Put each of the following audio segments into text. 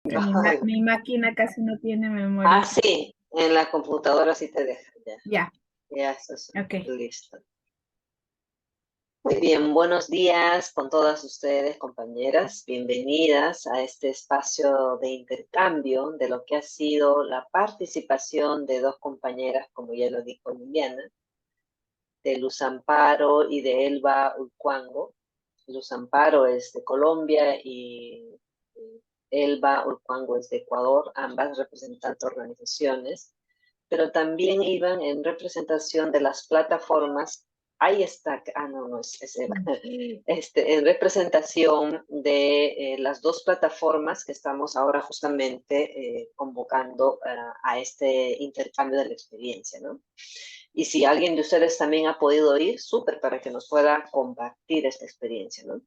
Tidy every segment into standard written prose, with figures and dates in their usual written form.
Que Ay, mi máquina casi no tiene ah, memoria. sí, en la computadora sí te deja, ya, Ya, ya estás ok. listo. Muy bien, buenos días con todas ustedes, compañeras. Bienvenidas a este espacio de intercambio de lo que ha sido la participación de dos compañeras, como ya lo dijo Liliana, de Luz Amparo y de Elba Urcuango. Luz Amparo es de Colombia y Elba Urcuango es de Ecuador, ambas representantes organizaciones, pero también iban en representación de las plataformas. Ahí está, no, no es Elba, en representación de las dos plataformas que estamos ahora justamente convocando a este intercambio de la experiencia, ¿no? Y si alguien de ustedes también ha podido ir, súper para que nos pueda compartir esta experiencia, ¿no?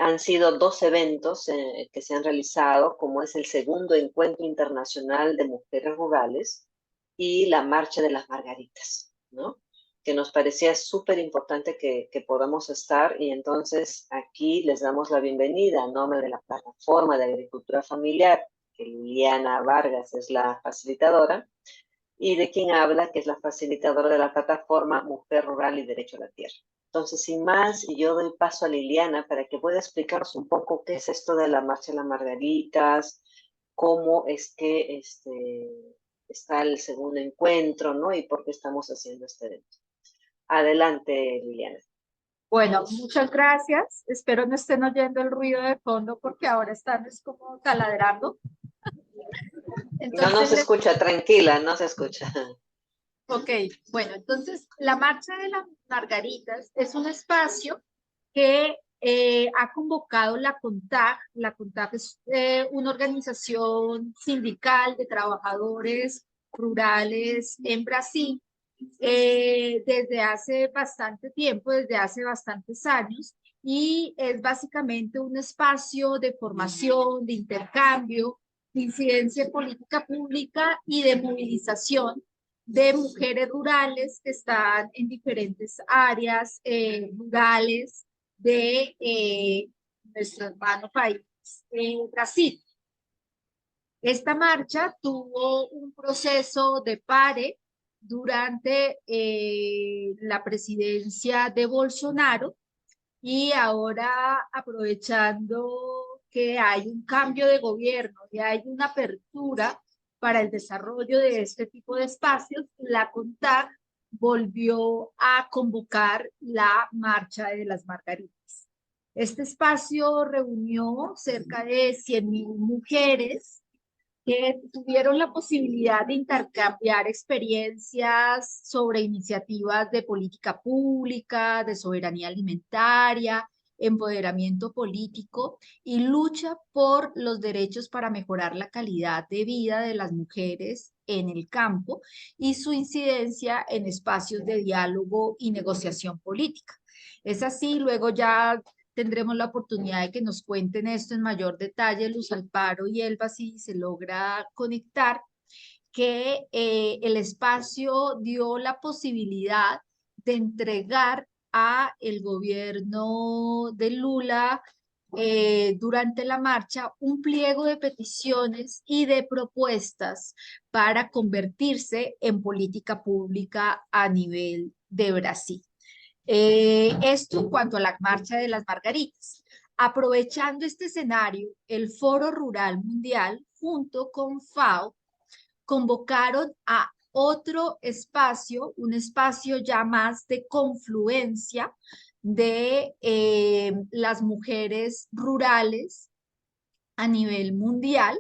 Han sido dos eventos que se han realizado, como es el segundo Encuentro Internacional de Mujeres Rurales y la Marcha de las Margaritas, ¿no? Que nos parecía súper importante que podamos estar, y entonces aquí les damos la bienvenida a nombre de la Plataforma de Agricultura Familiar, que Liliana Vargas es la facilitadora, y de quien habla, que es la facilitadora de la plataforma Mujer Rural y Derecho a la Tierra. Entonces, sin más, yo doy paso a Liliana para que pueda explicarnos un poco qué es esto de la Marcha de las Margaritas, cómo es que está el segundo encuentro, ¿no? Y por qué estamos haciendo este evento. Adelante, Liliana. Bueno, muchas gracias. Espero no estén oyendo el ruido de fondo porque ahora están es como taladrando. No Entonces, nos escucha, tranquila, no se escucha. ok, bueno, entonces la Marcha de las Margaritas es un espacio que ha convocado la CONTAG. La CONTAG es una organización sindical de trabajadores rurales en Brasil desde hace bastante tiempo, desde hace bastantes años, y es básicamente un espacio de formación, de intercambio, de incidencia en política pública y de movilización de mujeres rurales que están en diferentes áreas rurales de nuestro hermano país, Brasil. Esta marcha tuvo un proceso de pare durante la presidencia de Bolsonaro, y ahora, aprovechando que hay un cambio de gobierno y hay una apertura para el desarrollo de este tipo de espacios, la CONTAG volvió a convocar la Marcha de las Margaritas. Este espacio reunió cerca de 100.000 mujeres que tuvieron la posibilidad de intercambiar experiencias sobre iniciativas de política pública, de soberanía alimentaria, empoderamiento político y lucha por los derechos para mejorar la calidad de vida de las mujeres en el campo y su incidencia en espacios de diálogo y negociación política. Es así, luego ya tendremos la oportunidad de que nos cuenten esto en mayor detalle Luz Amparo y Elba si se logra conectar, que el espacio dio la posibilidad de entregar a el gobierno de Lula durante la marcha un pliego de peticiones y de propuestas para convertirse en política pública a nivel de Brasil. Esto en cuanto a la Marcha de las Margaritas. Aprovechando este escenario, el Foro Rural Mundial, junto con FAO, convocaron a otro espacio, un espacio ya más de confluencia de las mujeres rurales a nivel mundial,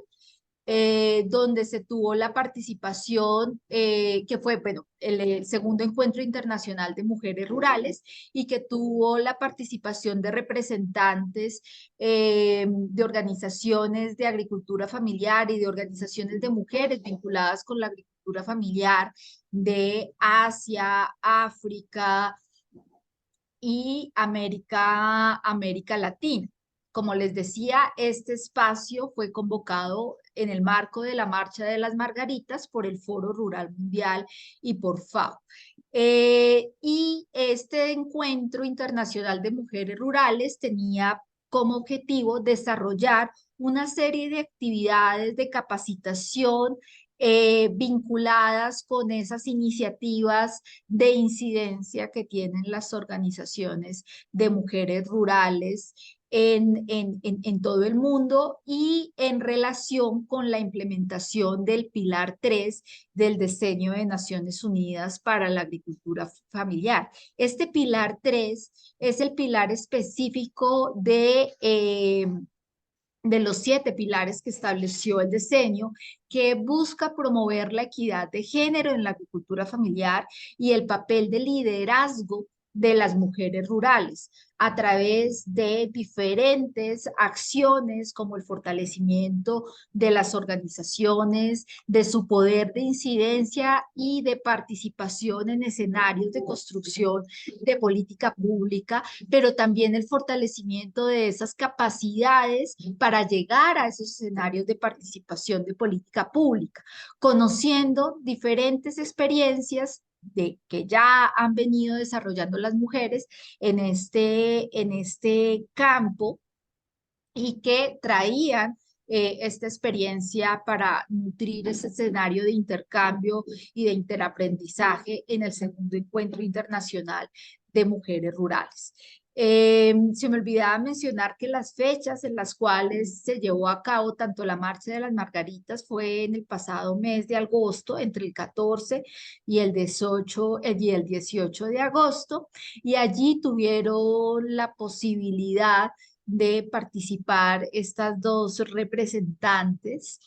donde se tuvo la participación, que fue, bueno, el segundo encuentro internacional de mujeres rurales, y que tuvo la participación de representantes de organizaciones de agricultura familiar y de organizaciones de mujeres vinculadas con la agricultura familiar de Asia, África y América Latina. Como les decía, este espacio fue convocado en el marco de la Marcha de las Margaritas por el Foro Rural Mundial y por FAO. Y este encuentro internacional de mujeres rurales tenía como objetivo desarrollar una serie de actividades de capacitación vinculadas con esas iniciativas de incidencia que tienen las organizaciones de mujeres rurales en todo el mundo y en relación con la implementación del Pilar 3 del Diseño de Naciones Unidas para la Agricultura Familiar. Este Pilar 3 es el pilar específico de los 7 pilares que estableció el diseño, que busca promover la equidad de género en la agricultura familiar y el papel de liderazgo de las mujeres rurales a través de diferentes acciones como el fortalecimiento de las organizaciones, de su poder de incidencia y de participación en escenarios de construcción de política pública, pero también el fortalecimiento de esas capacidades para llegar a esos escenarios de participación de política pública, conociendo diferentes experiencias de que ya han venido desarrollando las mujeres en este campo y que traían esta experiencia para nutrir ese escenario de intercambio y de interaprendizaje en el segundo encuentro internacional de mujeres rurales. Se me olvidaba mencionar que las fechas en las cuales se llevó a cabo tanto la Marcha de las Margaritas fue en el pasado mes de agosto, entre el 14 y el 18 de agosto, y allí tuvieron la posibilidad de participar estas dos representantes,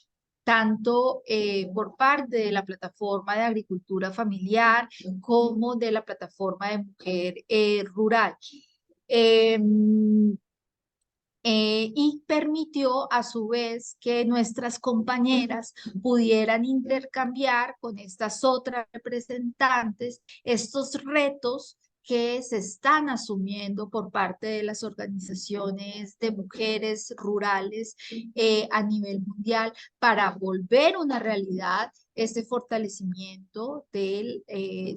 tanto por parte de la plataforma de agricultura familiar como de la plataforma de mujer rural. Eh, y permitió a su vez que nuestras compañeras pudieran intercambiar con estas otras representantes estos retos que se están asumiendo por parte de las organizaciones de mujeres rurales a nivel mundial para volver una realidad este fortalecimiento de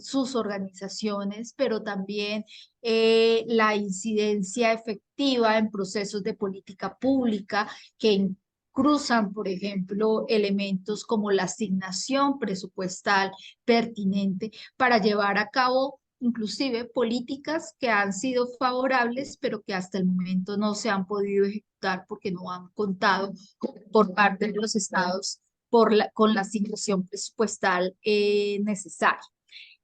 sus organizaciones, pero también la incidencia efectiva en procesos de política pública que cruzan, por ejemplo, elementos como la asignación presupuestal pertinente para llevar a cabo inclusive políticas que han sido favorables, pero que hasta el momento no se han podido ejecutar porque no han contado por parte de los estados con la asignación presupuestal necesaria.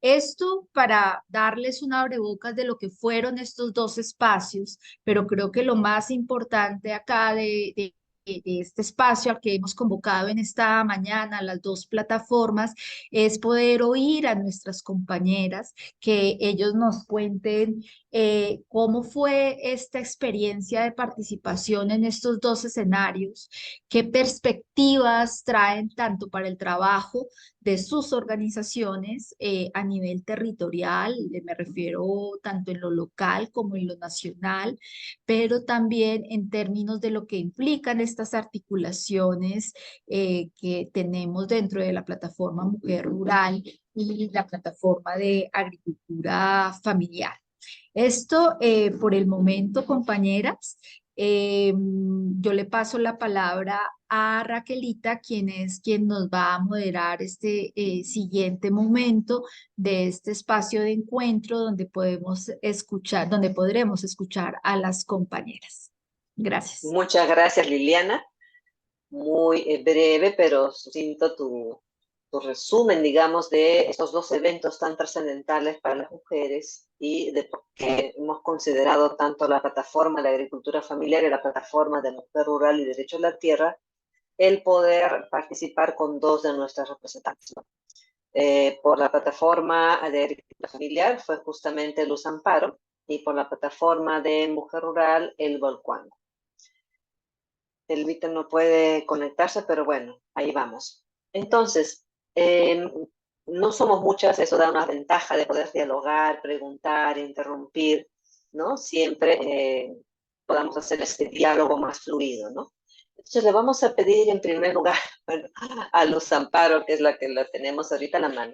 Esto para darles un abrebocas de lo que fueron estos dos espacios, pero creo que lo más importante acá de este espacio al que hemos convocado en esta mañana, las dos plataformas, es poder oír a nuestras compañeras, que ellos nos cuenten cómo fue esta experiencia de participación en estos dos escenarios, qué perspectivas traen tanto para el trabajo de sus organizaciones a nivel territorial, me refiero tanto en lo local como en lo nacional, pero también en términos de lo que implican estas articulaciones que tenemos dentro de la plataforma Mujer Rural y la plataforma de agricultura familiar. Esto por el momento, compañeras. Yo le paso la palabra a Raquelita, quien nos va a moderar este siguiente momento de este espacio de encuentro donde donde podremos escuchar a las compañeras. Gracias. Muchas gracias, Liliana. Muy breve, pero sucinto tu resumen, digamos, de estos dos eventos tan trascendentales para las mujeres y de por qué hemos considerado tanto la plataforma de la agricultura familiar y la plataforma de mujer rural y derecho a la tierra el poder participar con dos de nuestras representantes. Por la plataforma de agricultura familiar fue justamente Luz Amparo y por la plataforma de mujer rural el Volcuán. El Víctor no puede conectarse, pero bueno, ahí vamos. Entonces, no somos muchas, eso da una ventaja de poder dialogar, preguntar, interrumpir, ¿no? Siempre podamos hacer este diálogo más fluido, ¿no? Entonces le vamos a pedir en primer lugar bueno, a Luz Amparo, que es la que la tenemos ahorita a la mano,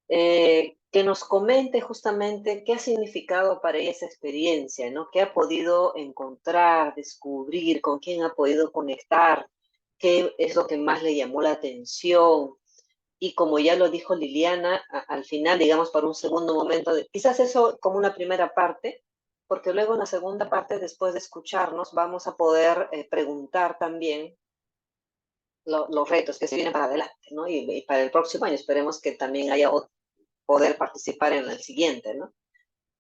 que nos comente justamente qué ha significado para ella esa experiencia, ¿no? ¿Qué ha podido encontrar, descubrir, con quién ha podido conectar, qué es lo que más le llamó la atención? Y como ya lo dijo Liliana, al final, digamos, para un segundo momento, quizás eso como una primera parte, porque luego en la segunda parte, después de escucharnos, vamos a poder preguntar también los retos que se vienen para adelante, ¿no? Y para el próximo año esperemos que también haya poder participar en el siguiente, ¿no?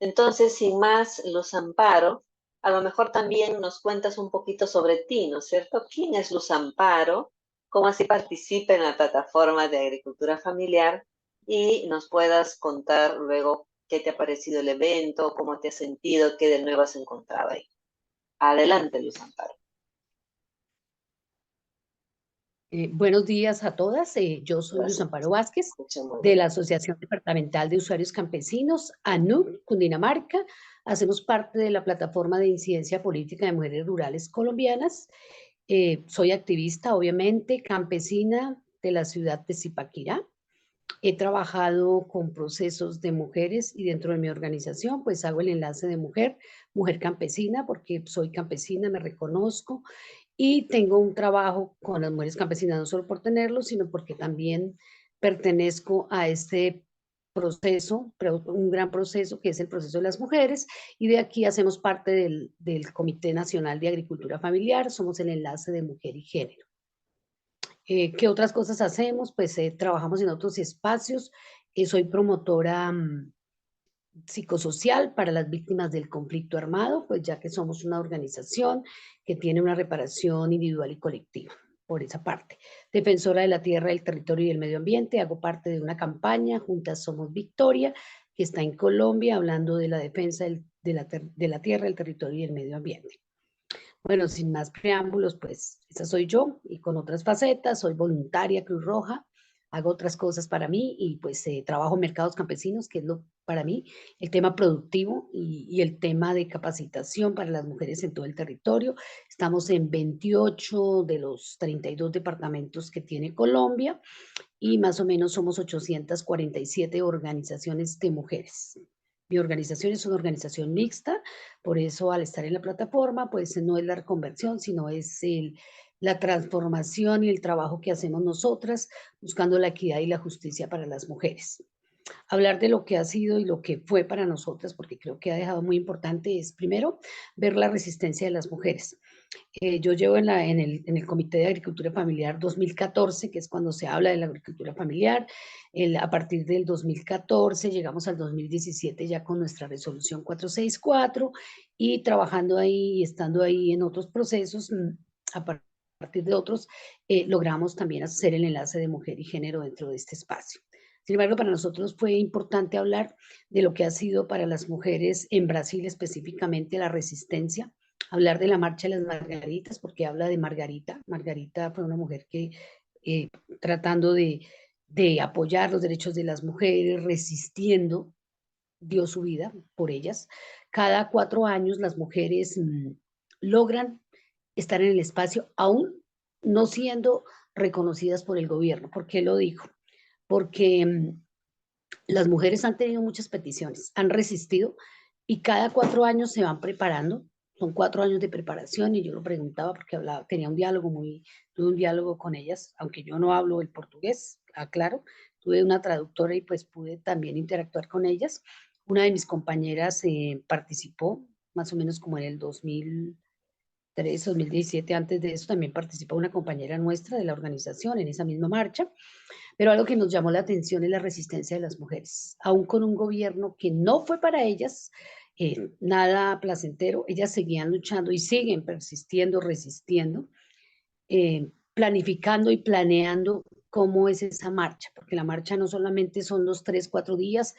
Entonces, sin más, Luz Amparo, a lo mejor también nos cuentas un poquito sobre ti, ¿no es cierto? ¿Quién es Luz Amparo? ¿Cómo así participa en la plataforma de agricultura familiar? Y nos puedas contar luego qué te ha parecido el evento, cómo te has sentido, qué de nuevo has encontrado ahí. Adelante, Luz Amparo. Buenos días a todas. Yo soy Luz Gracias. Amparo Vázquez, Escucha muy de bien. la Asociación Departamental de Usuarios Campesinos, ANUC, Cundinamarca. Hacemos parte de la plataforma de incidencia política de mujeres rurales colombianas. Soy activista, obviamente, campesina de la ciudad de Zipaquirá. He trabajado con procesos de mujeres y dentro de mi organización, pues hago el enlace de mujer, mujer campesina, porque soy campesina, me reconozco y tengo un trabajo con las mujeres campesinas, no solo por tenerlo, sino porque también pertenezco a este proceso, un gran proceso que es el proceso de las mujeres, y de aquí hacemos parte del Comité Nacional de Agricultura Familiar, somos el enlace de mujer y género. ¿Qué otras cosas hacemos? Pues trabajamos en otros espacios, soy promotora psicosocial para las víctimas del conflicto armado, pues ya que somos una organización que tiene una reparación individual y colectiva, por esa parte. Defensora de la tierra, del territorio y del medio ambiente, hago parte de una campaña, Juntas Somos Victoria, que está en Colombia, hablando de la defensa de la tierra, del territorio y del medio ambiente. Bueno, sin más preámbulos, pues esa soy yo y con otras facetas, soy voluntaria Cruz Roja, hago otras cosas para mí y pues trabajo en mercados campesinos, que es para mí el tema productivo y el tema de capacitación para las mujeres en todo el territorio. Estamos en 28 de los 32 departamentos que tiene Colombia y más o menos somos 847 organizaciones de mujeres. Mi organización es una organización mixta, por eso al estar en la plataforma, pues no es la reconversión, sino es la transformación y el trabajo que hacemos nosotras, buscando la equidad y la justicia para las mujeres. Hablar de lo que ha sido y lo que fue para nosotras, porque creo que ha dejado muy importante, es primero ver la resistencia de las mujeres. Yo llevo en el Comité de Agricultura Familiar 2014, que es cuando se habla de la agricultura familiar. A partir del 2014 llegamos al 2017 ya con nuestra resolución 464 y trabajando ahí y estando ahí en otros procesos, a partir de otros, logramos también hacer el enlace de mujer y género dentro de este espacio. Sin embargo, para nosotros fue importante hablar de lo que ha sido para las mujeres en Brasil específicamente la resistencia, hablar de la Marcha de las Margaritas, porque habla de Margarita. Margarita fue una mujer que tratando de apoyar los derechos de las mujeres, resistiendo, dio su vida por ellas. Cada 4 años las mujeres logran estar en el espacio, aún no siendo reconocidas por el gobierno. ¿Por qué lo digo? Porque las mujeres han tenido muchas peticiones, han resistido y cada 4 años se van preparando. Son 4 años de preparación y yo lo preguntaba porque tenía tuve un diálogo con ellas, aunque yo no hablo el portugués, aclaro, tuve una traductora y pues pude también interactuar con ellas. Una de mis compañeras participó más o menos como en el 2003, 2017, antes de eso también participó una compañera nuestra de la organización en esa misma marcha. Pero algo que nos llamó la atención es la resistencia de las mujeres, aún con un gobierno que no fue para ellas nada placentero, ellas seguían luchando y siguen persistiendo, resistiendo, planificando y planeando cómo es esa marcha, porque la marcha no solamente son los 3, 4 días,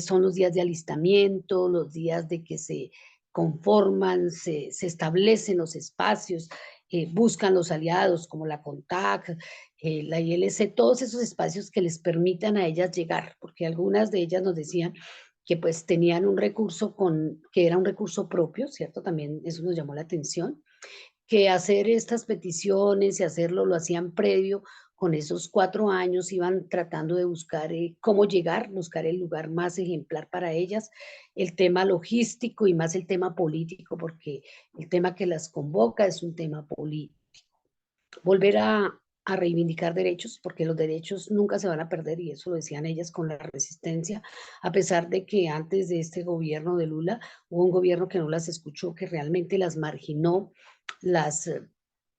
son los días de alistamiento, los días de que se conforman, se establecen los espacios, buscan los aliados como la CONTAC, la ILC, todos esos espacios que les permitan a ellas llegar, porque algunas de ellas nos decían que pues tenían un recurso que era un recurso propio, ¿cierto? También eso nos llamó la atención, que hacer estas peticiones y hacerlo lo hacían previo. Con esos 4 años iban tratando de buscar cómo llegar, buscar el lugar más ejemplar para ellas, el tema logístico y más el tema político, porque el tema que las convoca es un tema político. Volver a reivindicar derechos, porque los derechos nunca se van a perder, y eso lo decían ellas con la resistencia, a pesar de que antes de este gobierno de Lula hubo un gobierno que no las escuchó, que realmente las marginó, las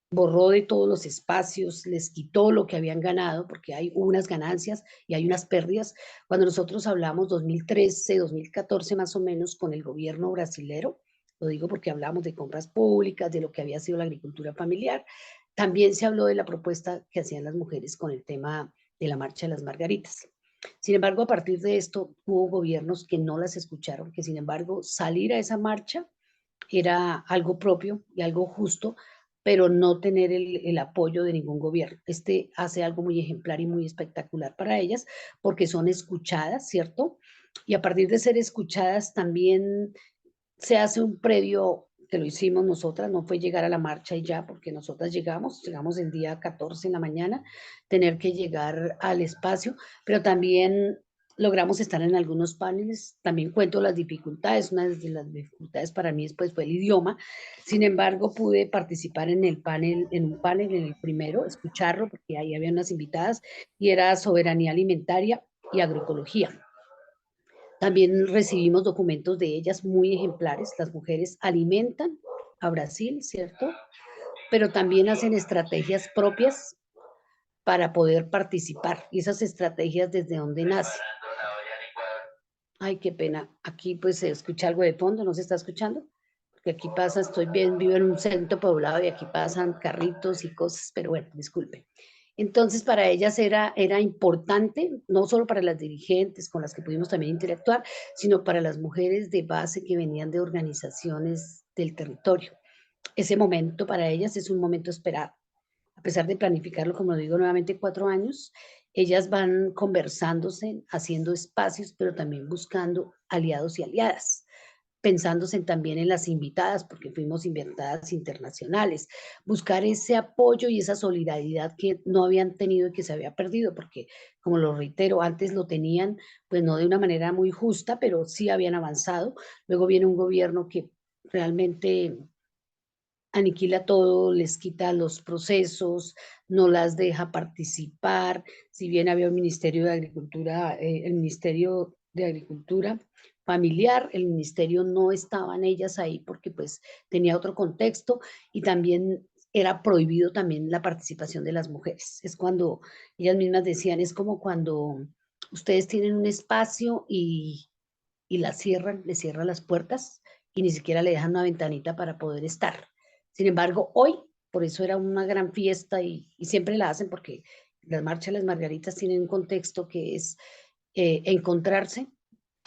borró de todos los espacios, les quitó lo que habían ganado, porque hay unas ganancias y hay unas pérdidas. Cuando nosotros hablamos 2013, 2014 más o menos con el gobierno brasilero, lo digo porque hablamos de compras públicas, de lo que había sido la agricultura familiar, también se habló de la propuesta que hacían las mujeres con el tema de la Marcha de las Margaritas. Sin embargo, a partir de esto hubo gobiernos que no las escucharon, que sin embargo salir a esa marcha era algo propio y algo justo, pero no tener el apoyo de ningún gobierno. Este hace algo muy ejemplar y muy espectacular para ellas, porque son escuchadas, ¿cierto? Y a partir de ser escuchadas también se hace un previo, que lo hicimos nosotras, no fue llegar a la marcha y ya, porque nosotras llegamos el día 14 en la mañana, tener que llegar al espacio, pero también logramos estar en algunos paneles. También cuento las dificultades. Una de las dificultades para mí después fue el idioma. Sin embargo, pude participar en el panel, en un panel, en el primero, escucharlo, porque ahí había unas invitadas, y era soberanía alimentaria y agroecología. También recibimos documentos de ellas muy ejemplares. Las mujeres alimentan a Brasil, ¿cierto? Pero también hacen estrategias propias para poder participar. Y esas estrategias, ¿desde dónde nacen? Ay, qué pena. Aquí pues se escucha algo de fondo, ¿no se está escuchando? Porque aquí pasa, estoy bien, vivo en un centro poblado y aquí pasan carritos y cosas, pero bueno, disculpen. Entonces, para ellas era importante, no solo para las dirigentes con las que pudimos también interactuar, sino para las mujeres de base que venían de organizaciones del territorio. Ese momento para ellas es un momento esperado. A pesar de planificarlo, como digo nuevamente, 4 años, ellas van conversándose, haciendo espacios, pero también buscando aliados y aliadas, pensándose también en las invitadas, porque fuimos invitadas internacionales, buscar ese apoyo y esa solidaridad que no habían tenido y que se había perdido, porque, como lo reitero, antes lo tenían, pues no de una manera muy justa, pero sí habían avanzado. Luego viene un gobierno que realmente aniquila todo, les quita los procesos, no las deja participar. Si bien había un Ministerio de Agricultura, el Ministerio de Agricultura familiar, el ministerio no estaban ellas ahí porque pues tenía otro contexto, y también era prohibido también la participación de las mujeres. Es cuando ellas mismas decían, es como cuando ustedes tienen un espacio y la cierran, le cierran las puertas y ni siquiera le dejan una ventanita para poder estar. Sin embargo, hoy, por eso era una gran fiesta, y siempre la hacen, porque las marchas de las Margaritas tienen un contexto que es encontrarse,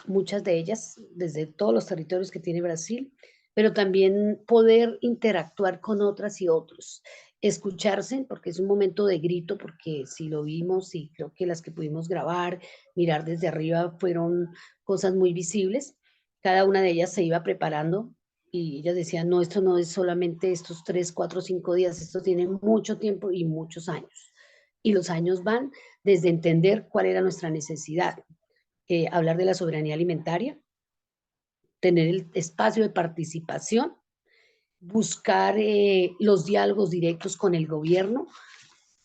muchas de ellas desde todos los territorios que tiene Brasil, pero también poder interactuar con otras y otros, escucharse, porque es un momento de grito, porque si lo vimos, y creo que las que pudimos grabar, mirar desde arriba, fueron cosas muy visibles. Cada una de ellas se iba preparando y ellas decían, no, esto no es solamente estos 3, 4, 5 días, esto tiene mucho tiempo y muchos años. Y los años van desde entender cuál era nuestra necesidad, hablar de la soberanía alimentaria, tener el espacio de participación, buscar los diálogos directos con el gobierno,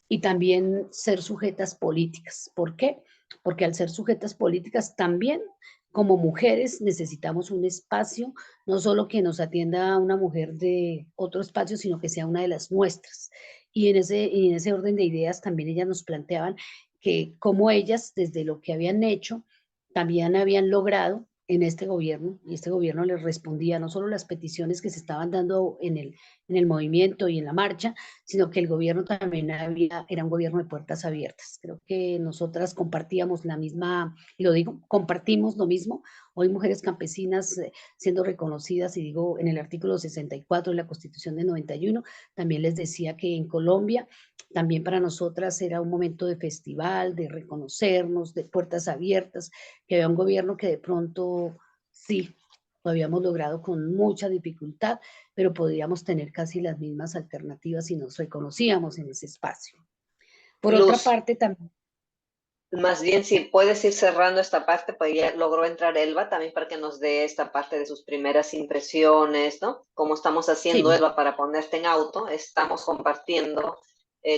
y también ser sujetas políticas. ¿Por qué? Porque al ser sujetas políticas también, como mujeres, necesitamos un espacio, no solo que nos atienda una mujer de otro espacio, sino que sea una de las nuestras. Y en ese orden de ideas también ellas nos planteaban que como ellas, desde lo que habían hecho, también habían logrado en este gobierno, y este gobierno les respondía no solo las peticiones que se estaban dando en el movimiento y en la marcha, sino que el gobierno también era un gobierno de puertas abiertas. Creo que nosotras compartíamos la misma, y lo digo, compartimos lo mismo. Hoy mujeres campesinas siendo reconocidas, y digo, en el artículo 64 de la Constitución de 91, también les decía que en Colombia también para nosotras era un momento de festival, de reconocernos, de puertas abiertas, que había un gobierno que de pronto sí lo habíamos logrado con mucha dificultad, pero podíamos tener casi las mismas alternativas si nos reconocíamos en ese espacio. Por otra Luz, parte, también... más bien si puedes ir cerrando esta parte, pues ya logró entrar Elba también para que nos dé esta parte de sus primeras impresiones, ¿no? Como estamos haciendo Sí, Elba para ponerte en auto, estamos compartiendo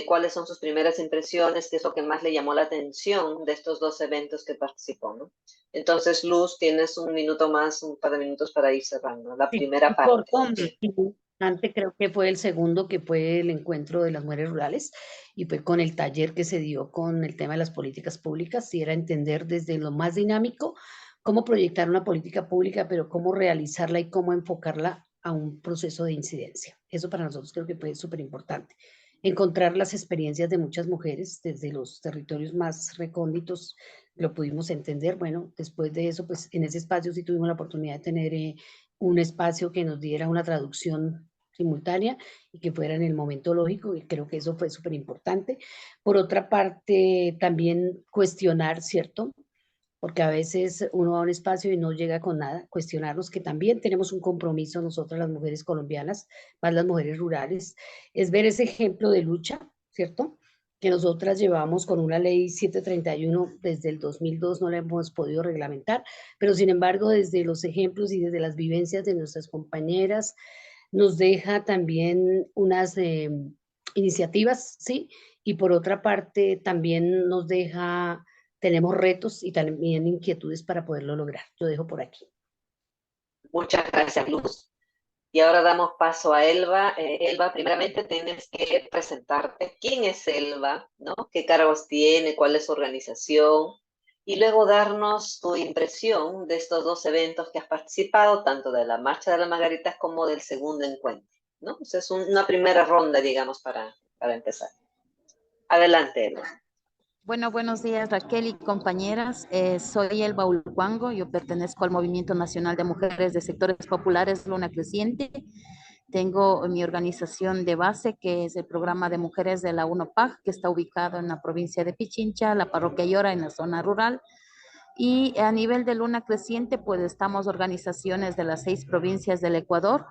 cuáles son sus primeras impresiones, qué es lo que más le llamó la atención de estos dos eventos que participó, ¿no? Entonces, Luz, tienes un minuto más, un par de minutos para ir cerrando la sí, primera parte. corto, importante, creo que fue el segundo, que fue el encuentro de las mujeres rurales, y fue con el taller que se dio con el tema de las políticas públicas, y era entender desde lo más dinámico cómo proyectar una política pública, pero cómo realizarla y cómo enfocarla a un proceso de incidencia. Eso para nosotros creo que fue súper importante. Encontrar las experiencias de muchas mujeres desde los territorios más recónditos, lo pudimos entender. Bueno, después de eso, pues en ese espacio sí tuvimos la oportunidad de tener un espacio que nos diera una traducción simultánea y que fuera en el momento lógico, y creo que eso fue súper importante. Por otra parte, también cuestionar, ¿cierto? Porque a veces uno va a un espacio y no llega con nada, cuestionarnos que también tenemos un compromiso nosotras las mujeres colombianas, más las mujeres rurales, es ver ese ejemplo de lucha, ¿cierto? Que nosotras llevamos con una ley 731 desde el 2002, no la hemos podido reglamentar, pero sin embargo desde los ejemplos y desde las vivencias de nuestras compañeras nos deja también unas iniciativas, ¿sí? Y por otra parte también nos deja, tenemos retos y también inquietudes para poderlo lograr. Lo dejo por aquí. Muchas gracias, Luz. Y ahora damos paso a Elba. Elba, primeramente tienes que presentarte. ¿Quién es Elba? ¿No? ¿Qué cargos tiene? ¿Cuál es su organización? Y luego darnos tu impresión de estos dos eventos que has participado, tanto de la Marcha de las Margaritas como del segundo encuentro, ¿no? O sea, es una primera ronda, digamos, para empezar. Adelante, Elba. Bueno, buenos días Raquel y compañeras. Soy Elba Ulcuango, yo pertenezco al Movimiento Nacional de Mujeres de Sectores Populares Luna Creciente. Tengo mi organización de base, que es el programa de mujeres de la UNOPAG, que está ubicado en la provincia de Pichincha, la parroquia Llora, en la zona rural. Y a nivel de Luna Creciente, pues estamos organizaciones de las 6 provincias del Ecuador.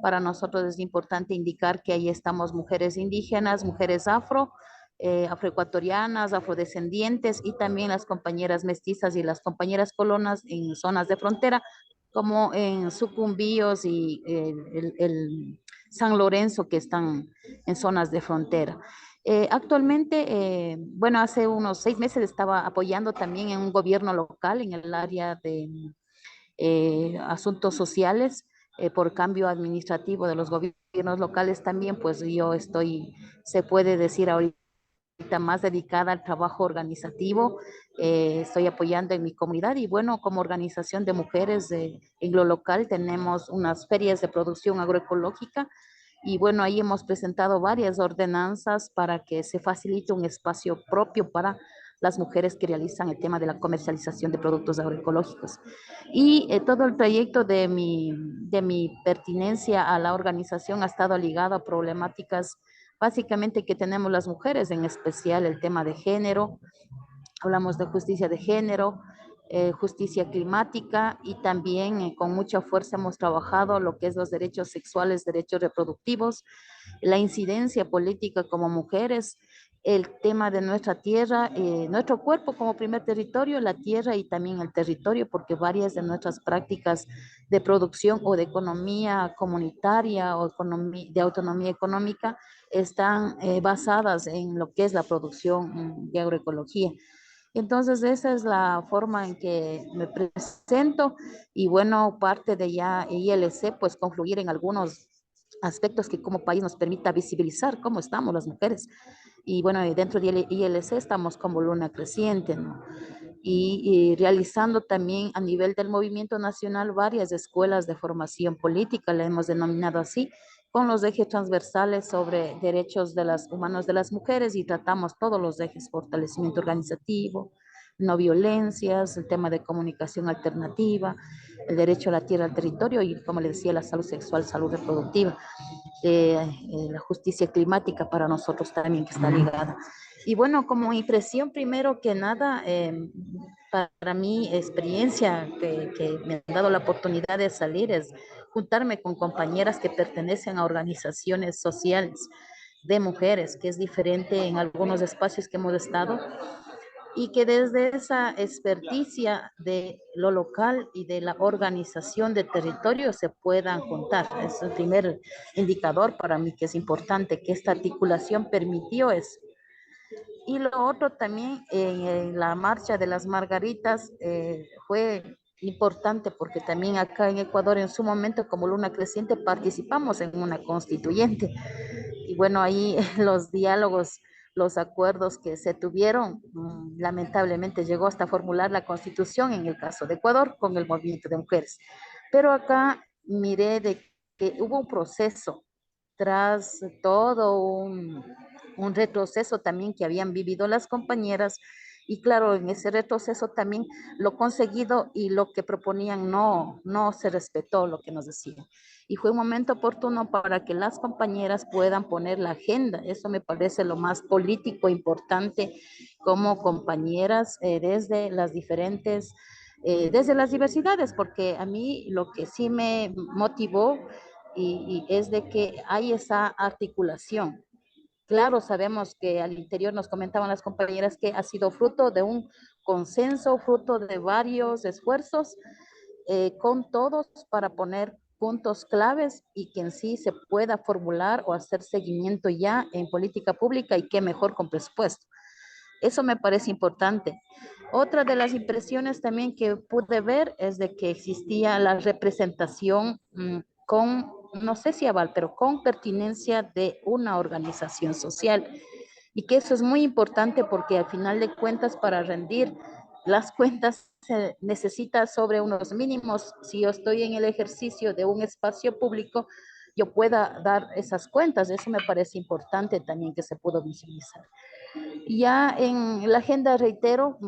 Para nosotros es importante indicar que ahí estamos mujeres indígenas, mujeres afroecuatorianas, afrodescendientes, y también las compañeras mestizas y las compañeras colonas en zonas de frontera, como en Sucumbíos y el San Lorenzo, que están en zonas de frontera. Actualmente, bueno, hace unos 6 meses estaba apoyando también en un gobierno local en el área de asuntos sociales, por cambio administrativo de los gobiernos locales también, pues yo estoy, se puede decir ahorita, más dedicada al trabajo organizativo. Estoy apoyando en mi comunidad, y bueno, como organización de mujeres en lo local tenemos unas ferias de producción agroecológica, y bueno, ahí hemos presentado varias ordenanzas para que se facilite un espacio propio para las mujeres que realizan el tema de la comercialización de productos agroecológicos. Y todo el trayecto de mi pertinencia a la organización ha estado ligado a problemáticas básicamente que tenemos las mujeres, en especial el tema de género. Hablamos de justicia de género, justicia climática, y también con mucha fuerza hemos trabajado lo que es los derechos sexuales, derechos reproductivos, la incidencia política como mujeres, el tema de nuestra tierra, nuestro cuerpo como primer territorio, la tierra y también el territorio, porque varias de nuestras prácticas de producción o de economía comunitaria o de autonomía económica están basadas en lo que es la producción de agroecología. Entonces, esa es la forma en que me presento, y bueno, parte de ya ILC, pues confluir en algunos aspectos que como país nos permita visibilizar cómo estamos las mujeres. Y bueno, dentro de ILC estamos como Luna Creciente, ¿no? Y realizando también a nivel del movimiento nacional varias escuelas de formación política, le hemos denominado así, con los ejes transversales sobre derechos de las humanos de las mujeres, y tratamos todos los ejes: fortalecimiento organizativo, no violencias, el tema de comunicación alternativa, el derecho a la tierra, al territorio, y como le decía, la salud sexual, salud reproductiva, la justicia climática para nosotros también, que está ligada. Y bueno, como impresión, primero que nada, para mí, experiencia que me han dado la oportunidad de salir es juntarme con compañeras que pertenecen a organizaciones sociales de mujeres, que es diferente en algunos espacios que hemos estado, y que desde esa experticia de lo local y de la organización de territorio se puedan juntar. Es el primer indicador para mí que es importante, que esta articulación permitió eso. Y lo otro también en la marcha de las Margaritas fue importante porque también acá en Ecuador en su momento como Luna Creciente participamos en una constituyente y bueno, ahí los diálogos, los acuerdos que se tuvieron, lamentablemente llegó hasta formular la constitución en el caso de Ecuador con el movimiento de mujeres. Pero acá miré de que hubo un proceso tras todo un retroceso también que habían vivido las compañeras y claro, en ese retroceso también lo conseguido y lo que proponían no se respetó lo que nos decían. Y fue un momento oportuno para que las compañeras puedan poner la agenda. Eso me parece lo más político importante como compañeras desde las diferentes, desde las diversidades, porque a mí lo que sí me motivó y es de que hay esa articulación. Claro, sabemos que al interior nos comentaban las compañeras que ha sido fruto de un consenso, fruto de varios esfuerzos con todos para poner puntos claves y que en sí se pueda formular o hacer seguimiento ya en política pública y qué mejor con presupuesto. Eso me parece importante. Otra de las impresiones también que pude ver es de que existía la representación con, no sé si aval, pero con pertinencia de una organización social. Y que eso es muy importante porque al final de cuentas para rendir las cuentas se necesita sobre unos mínimos. Si yo estoy en el ejercicio de un espacio público, yo pueda dar esas cuentas. Eso me parece importante también que se pudo visibilizar. Ya en la agenda, reitero,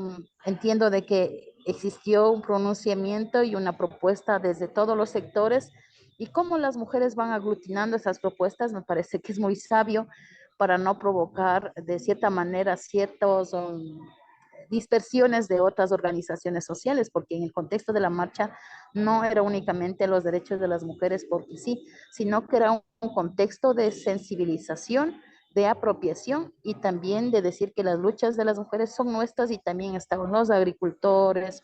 entiendo de que existió un pronunciamiento y una propuesta desde todos los sectores y cómo las mujeres van aglutinando esas propuestas, me parece que es muy sabio para no provocar de cierta manera ciertas dispersiones de otras organizaciones sociales, porque en el contexto de la marcha no era únicamente los derechos de las mujeres porque sí, sino que era un contexto de sensibilización, de apropiación y también de decir que las luchas de las mujeres son nuestras y también estaban los agricultores,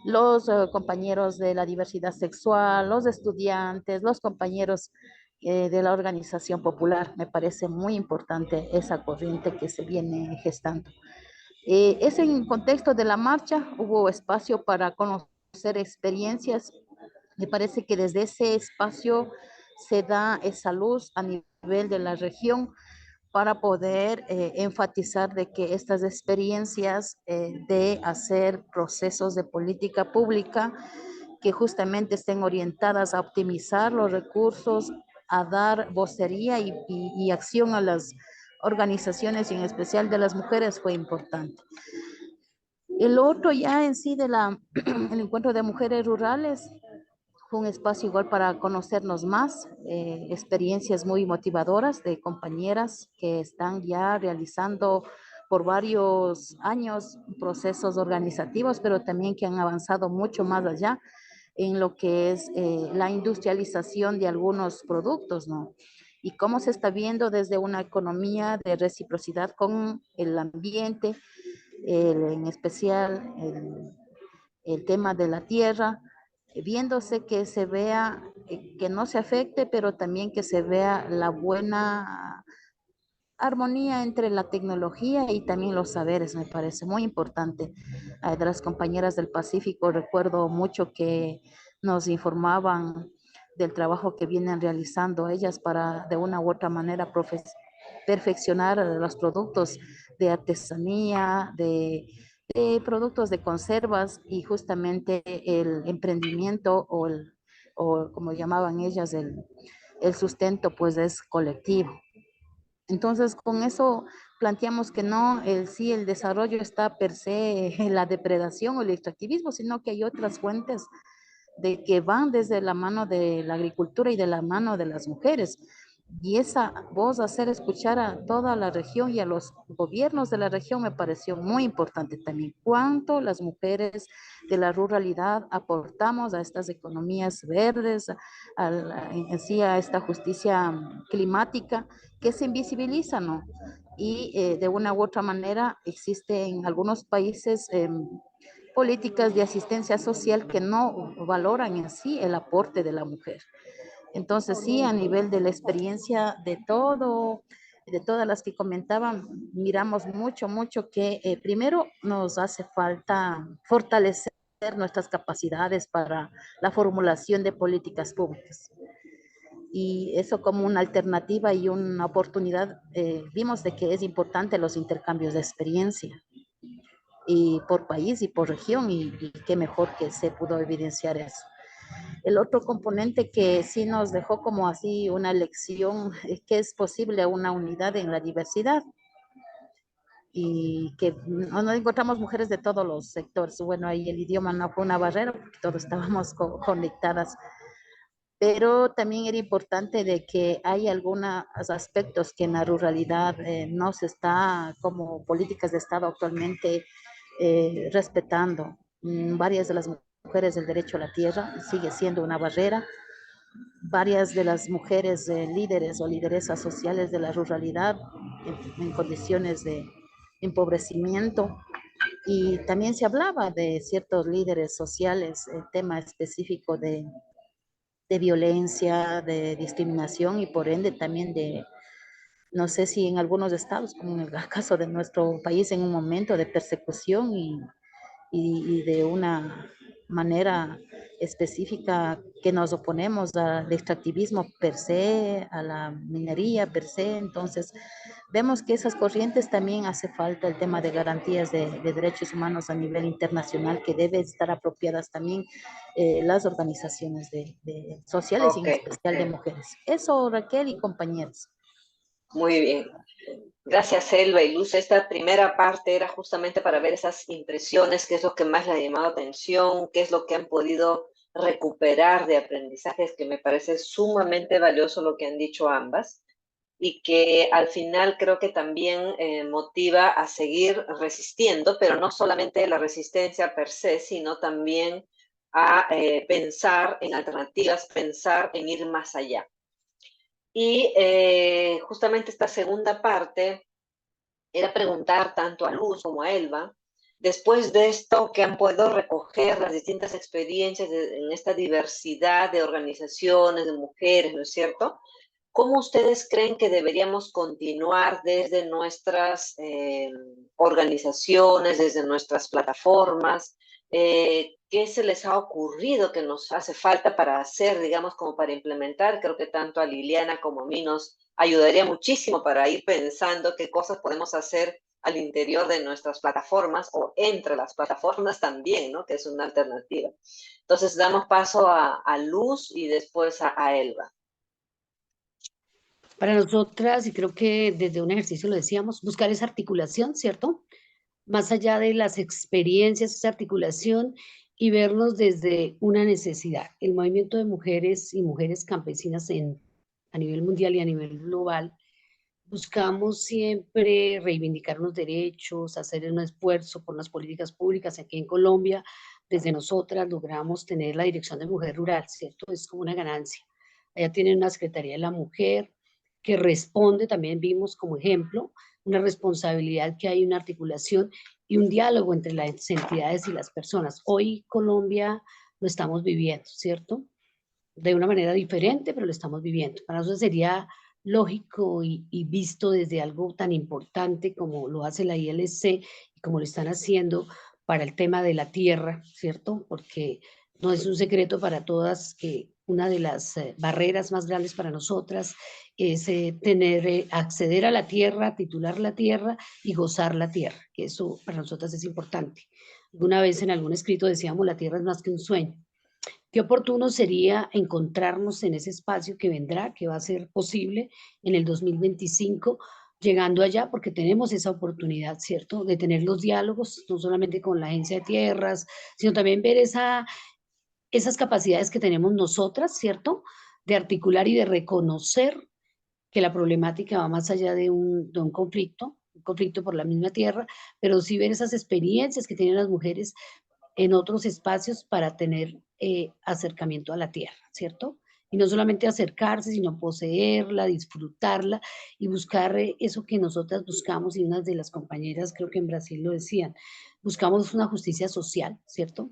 los compañeros de la diversidad sexual, los estudiantes, los compañeros de la organización popular. Me parece muy importante esa corriente que se viene gestando. Es en contexto de la marcha, hubo espacio para conocer experiencias. Me parece que desde ese espacio se da esa luz a nivel de la región para poder enfatizar de que estas experiencias de hacer procesos de política pública que justamente estén orientadas a optimizar los recursos, a dar vocería y acción a las organizaciones y en especial de las mujeres fue importante. El otro ya en sí de el encuentro de mujeres rurales fue un espacio igual para conocernos más, experiencias muy motivadoras de compañeras que están ya realizando por varios años procesos organizativos, pero también que han avanzado mucho más allá en lo que es la industrialización de algunos productos, ¿no? Y cómo se está viendo desde una economía de reciprocidad con el ambiente, en especial el tema de la tierra, viéndose que se vea, que no se afecte, pero también que se vea la buena armonía entre la tecnología y también los saberes, me parece muy importante. De las compañeras del Pacífico, recuerdo mucho que nos informaban del trabajo que vienen realizando ellas para de una u otra manera perfeccionar los productos de artesanía, de productos de conservas y justamente el emprendimiento o como llamaban ellas, el sustento pues es colectivo. Entonces, con eso planteamos que no, sí, el desarrollo está per se en la depredación o el extractivismo, sino que hay otras fuentes de que van desde la mano de la agricultura y de la mano de las mujeres. Y esa voz, hacer escuchar a toda la región y a los gobiernos de la región, me pareció muy importante también. Cuánto las mujeres de la ruralidad aportamos a estas economías verdes, en sí a esta justicia climática que se invisibiliza, ¿no? Y de una u otra manera existe en algunos países políticas de asistencia social que no valoran en sí el aporte de la mujer. Entonces, sí, a nivel de la experiencia de todas las que comentaban, miramos mucho que primero nos hace falta fortalecer nuestras capacidades para la formulación de políticas públicas. Y eso como una alternativa y una oportunidad, vimos de que es importante los intercambios de experiencia y por país y por región, y qué mejor que se pudo evidenciar eso. El otro componente que sí nos dejó como así una lección es que es posible una unidad en la diversidad y que no encontramos mujeres de todos los sectores. Bueno, ahí el idioma no fue una barrera porque todos estábamos conectadas, pero también era importante de que hay algunos aspectos que en la ruralidad no se está como políticas de Estado actualmente respetando. Varias de las mujeres el derecho a la tierra sigue siendo una barrera. Varias de las mujeres líderes o lideresas sociales de la ruralidad en condiciones de empobrecimiento, y también se hablaba de ciertos líderes sociales, el tema específico de violencia, de discriminación y por ende también de, no sé si en algunos estados, como en el caso de nuestro país, en un momento de persecución y de una manera específica que nos oponemos al extractivismo per se, a la minería per se. Entonces, vemos que esas corrientes también hace falta el tema de garantías de derechos humanos a nivel internacional, que debe estar apropiadas también las organizaciones sociales y en Ok, especial de mujeres. Eso, Raquel y compañeros. muy bien. Gracias, Elba y Luz. Esta primera parte era justamente para ver esas impresiones, qué es lo que más le ha llamado atención, qué es lo que han podido recuperar de aprendizajes, que me parece sumamente valioso lo que han dicho ambas, y que al final creo que también motiva a seguir resistiendo, pero no solamente la resistencia per se, sino también a pensar en alternativas, pensar en ir más allá. Y justamente esta segunda parte era preguntar tanto a Luz como a Elba, después de esto que han podido recoger las distintas experiencias en esta diversidad de organizaciones, de mujeres, ¿no es cierto? ¿Cómo ustedes creen que deberíamos continuar desde nuestras organizaciones, desde nuestras plataformas? ¿Qué se les ha ocurrido que nos hace falta para hacer, digamos, como para implementar? Creo que tanto a Liliana como a mí nos ayudaría muchísimo para ir pensando qué cosas podemos hacer al interior de nuestras plataformas o entre las plataformas también, ¿no? Que es una alternativa. Entonces, damos paso a Luz y después a Elba. Para nosotras, y creo que desde un ejercicio lo decíamos, buscar esa articulación, ¿cierto? Más allá de las experiencias, esa articulación y vernos desde una necesidad. El movimiento de mujeres y mujeres campesinas a nivel mundial y a nivel global, buscamos siempre reivindicar unos derechos, hacer un esfuerzo por unas políticas públicas. Aquí en Colombia, desde nosotras logramos tener la Dirección de Mujer Rural, ¿cierto? Es como una ganancia. Allá tienen una Secretaría de la Mujer que responde, también vimos como ejemplo, una responsabilidad que hay, una articulación y un diálogo entre las entidades y las personas. Hoy Colombia lo estamos viviendo, ¿cierto? De una manera diferente, pero lo estamos viviendo. Para nosotros sería lógico y visto desde algo tan importante como lo hace la ILC y como lo están haciendo para el tema de la tierra, ¿cierto? Porque no es un secreto para todas que una de las barreras más grandes para nosotras es acceder a la tierra, titular la tierra y gozar la tierra, que eso para nosotras es importante. Alguna vez en algún escrito decíamos, la tierra es más que un sueño. Qué oportuno sería encontrarnos en ese espacio que vendrá, que va a ser posible en el 2025, llegando allá, porque tenemos esa oportunidad, ¿cierto?, de tener los diálogos, no solamente con la Agencia de Tierras, sino también ver esas capacidades que tenemos nosotras, ¿cierto?, de articular y de reconocer que la problemática va más allá de un conflicto por la misma tierra, pero sí ver esas experiencias que tienen las mujeres en otros espacios para tener acercamiento a la tierra, ¿cierto? Y no solamente acercarse, sino poseerla, disfrutarla y buscar eso que nosotras buscamos, y unas de las compañeras creo que en Brasil lo decían, buscamos una justicia social, ¿cierto?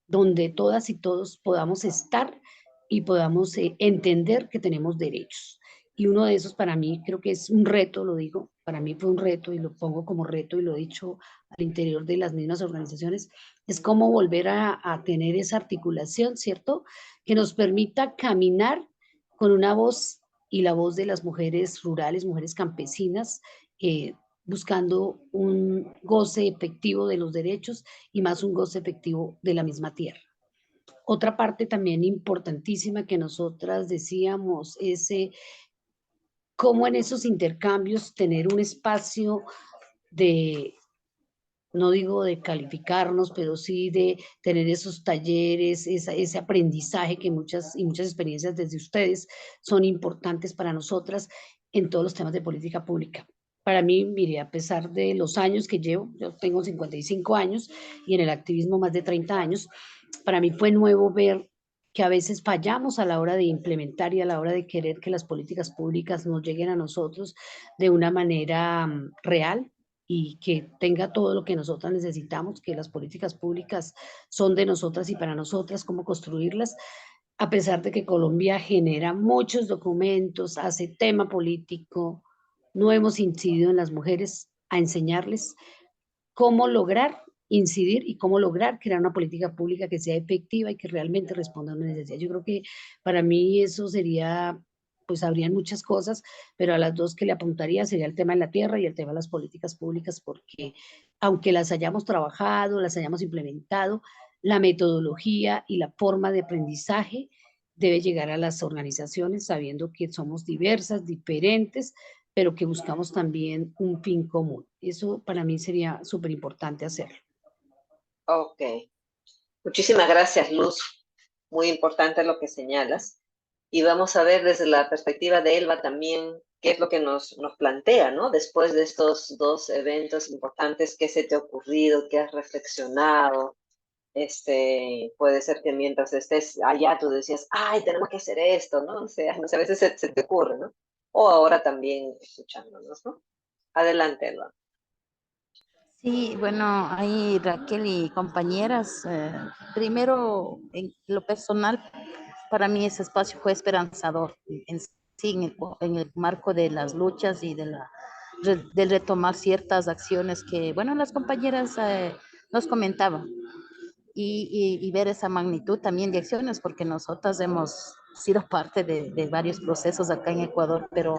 Donde todas y todos podamos estar y podamos entender que tenemos derechos. Y uno de esos para mí creo que es un reto, lo digo, para mí fue un reto y lo pongo como reto y lo he dicho al interior de las mismas organizaciones, es cómo volver a tener esa articulación, ¿cierto? Que nos permita caminar con una voz y la voz de las mujeres rurales, mujeres campesinas, buscando un goce efectivo de los derechos y más un goce efectivo de la misma tierra. Otra parte también importantísima que nosotras decíamos es cómo en esos intercambios tener un espacio de, no digo de calificarnos, pero sí de tener esos talleres, ese aprendizaje que muchas experiencias desde ustedes son importantes para nosotras en todos los temas de política pública. Para mí, mire, a pesar de los años que llevo, yo tengo 55 años y en el activismo más de 30 años, para mí fue nuevo ver que a veces fallamos a la hora de implementar y a la hora de querer que las políticas públicas nos lleguen a nosotros de una manera real y que tenga todo lo que nosotras necesitamos, que las políticas públicas son de nosotras y para nosotras, cómo construirlas, a pesar de que Colombia genera muchos documentos, hace tema político, no hemos incidido en las mujeres a enseñarles cómo lograr incidir y cómo lograr crear una política pública que sea efectiva y que realmente responda a una necesidad. Yo creo que para mí eso sería, pues habrían muchas cosas, pero a las dos que le apuntaría sería el tema de la tierra y el tema de las políticas públicas, porque aunque las hayamos trabajado, las hayamos implementado, la metodología y la forma de aprendizaje debe llegar a las organizaciones sabiendo que somos diversas, diferentes, pero que buscamos también un fin común. Eso para mí sería súper importante hacerlo. Ok. Muchísimas gracias, Luz. Muy importante lo que señalas. Y vamos a ver desde la perspectiva de Elba también qué es lo que nos plantea, ¿no? Después de estos dos eventos importantes, ¿qué se te ha ocurrido? ¿Qué has reflexionado? Puede ser que mientras estés allá tú decías, ay, tenemos que hacer esto, ¿no? O sea, no sé, a veces se te ocurre, ¿no? O ahora también escuchándonos, ¿no? Adelante, Elba. Sí, bueno, ahí Raquel y compañeras, primero en lo personal, para mí ese espacio fue esperanzador sí, en el marco de las luchas y del retomar ciertas acciones que, bueno, las compañeras nos comentaban y ver esa magnitud también de acciones, porque nosotras hemos sido parte de varios procesos acá en Ecuador, pero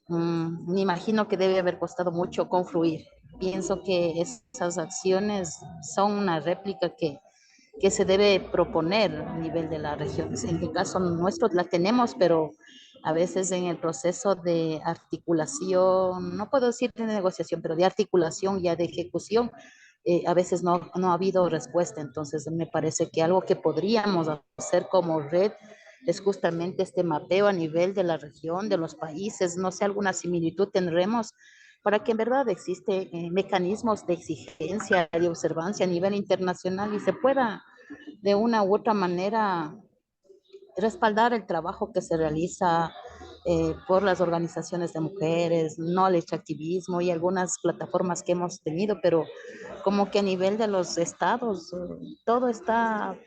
me imagino que debe haber costado mucho confluir. Pienso que esas acciones son una réplica que se debe proponer a nivel de la región. En el caso nuestro la tenemos, pero a veces en el proceso de articulación, no puedo decir de negociación, pero de articulación ya de ejecución, a veces no ha habido respuesta. Entonces me parece que algo que podríamos hacer como red es justamente este mapeo a nivel de la región, de los países, no sé, alguna similitud tendremos para que en verdad existe mecanismos de exigencia, de observancia a nivel internacional y se pueda de una u otra manera respaldar el trabajo que se realiza por las organizaciones de mujeres, knowledge activismo y algunas plataformas que hemos tenido, pero como que a nivel de los estados todo está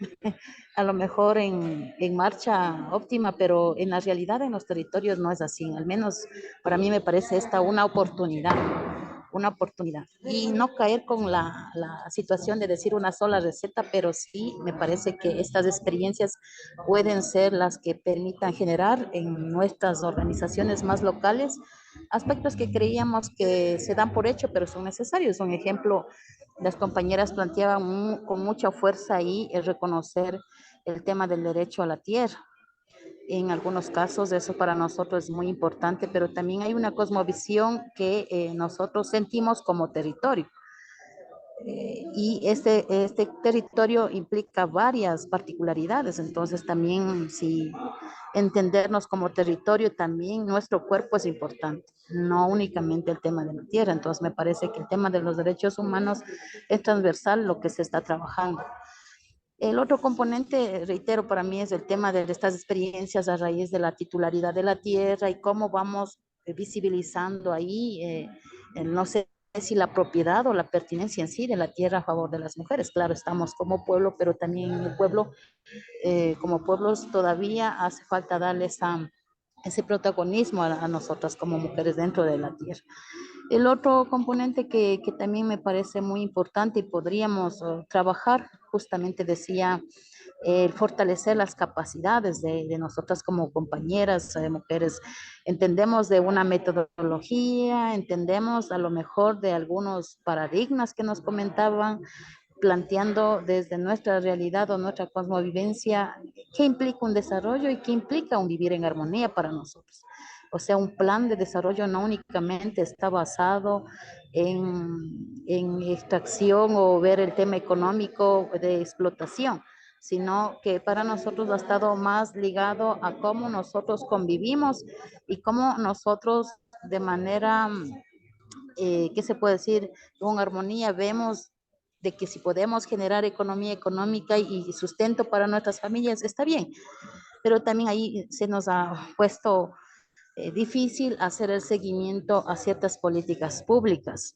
a lo mejor en marcha óptima, pero en la realidad en los territorios no es así. Al menos para mí me parece esta una oportunidad. Y no caer con la situación de decir una sola receta, pero sí me parece que estas experiencias pueden ser las que permitan generar en nuestras organizaciones más locales aspectos que creíamos que se dan por hecho, pero son necesarios. Un ejemplo, las compañeras planteaban con mucha fuerza ahí el reconocer el tema del derecho a la tierra. En algunos casos eso para nosotros es muy importante, pero también hay una cosmovisión que nosotros sentimos como territorio. Y este territorio implica varias particularidades, entonces también si entendernos como territorio, también nuestro cuerpo es importante, no únicamente el tema de la tierra. Entonces me parece que el tema de los derechos humanos es transversal lo que se está trabajando. El otro componente, reitero, para mí es el tema de estas experiencias a raíz de la titularidad de la tierra y cómo vamos visibilizando ahí, no sé si la propiedad o la pertinencia en sí de la tierra a favor de las mujeres. Claro, estamos como pueblo, pero también en el pueblo, como pueblos todavía hace falta darle ese protagonismo a nosotras como mujeres dentro de la tierra. El otro componente que también me parece muy importante y podríamos trabajar, justamente decía, fortalecer las capacidades de nosotras como compañeras, mujeres. Entendemos de una metodología, entendemos a lo mejor de algunos paradigmas que nos comentaban, planteando desde nuestra realidad o nuestra cosmovivencia qué implica un desarrollo y qué implica un vivir en armonía para nosotros. O sea, un plan de desarrollo no únicamente está basado en extracción o ver el tema económico de explotación, sino que para nosotros ha estado más ligado a cómo nosotros convivimos y cómo nosotros de manera, ¿qué se puede decir? Con armonía vemos de que si podemos generar economía económica y sustento para nuestras familias, está bien, pero también ahí se nos ha puesto difícil hacer el seguimiento a ciertas políticas públicas,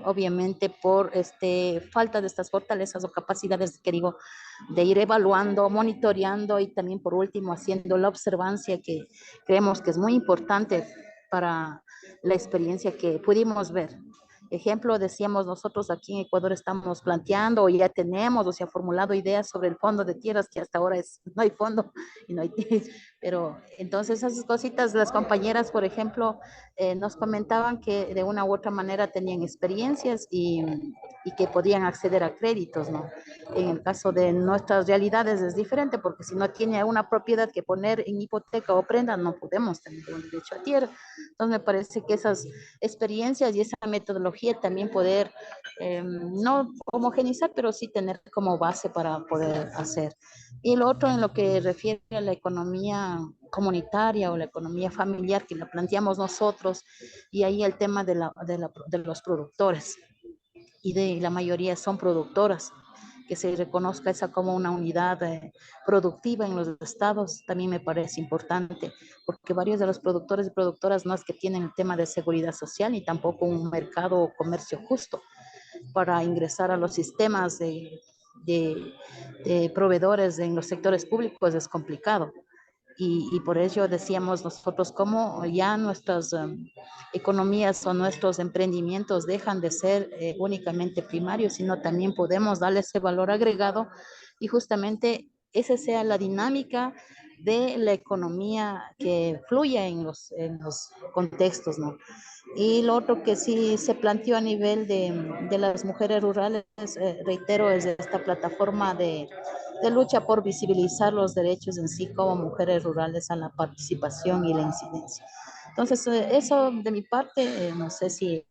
obviamente por falta de estas fortalezas o capacidades que digo, de ir evaluando, monitoreando y también por último haciendo la observancia que creemos que es muy importante para la experiencia que pudimos ver. Ejemplo, decíamos nosotros aquí en Ecuador estamos planteando o ya tenemos o se ha formulado ideas sobre el fondo de tierras que hasta ahora no hay fondo y no hay, pero entonces esas cositas, las compañeras, por ejemplo, nos comentaban que de una u otra manera tenían experiencias y que podían acceder a créditos, ¿no? En el caso de nuestras realidades es diferente porque si no tiene una propiedad que poner en hipoteca o prenda, no podemos tener un derecho a tierra. Entonces me parece que esas experiencias y esa metodología también poder, no homogenizar, pero sí tener como base para poder hacer. Y lo otro en lo que refiere a la economía comunitaria o la economía familiar que la planteamos nosotros, y ahí el tema de los productores, y de la mayoría son productoras, que se reconozca esa como una unidad productiva en los estados, también me parece importante, porque varios de los productores y productoras no es que tienen el tema de seguridad social ni tampoco un mercado o comercio justo para ingresar a los sistemas de proveedores en los sectores públicos es complicado. Y por ello decíamos nosotros cómo ya nuestras economías o nuestros emprendimientos dejan de ser únicamente primarios, sino también podemos darle ese valor agregado y justamente esa sea la dinámica de la economía que fluya en los contextos, ¿no? Y lo otro que sí se planteó a nivel de las mujeres rurales, reitero, es esta plataforma de lucha por visibilizar los derechos en sí como mujeres rurales a la participación y la incidencia. Entonces, eso de mi parte, no sé si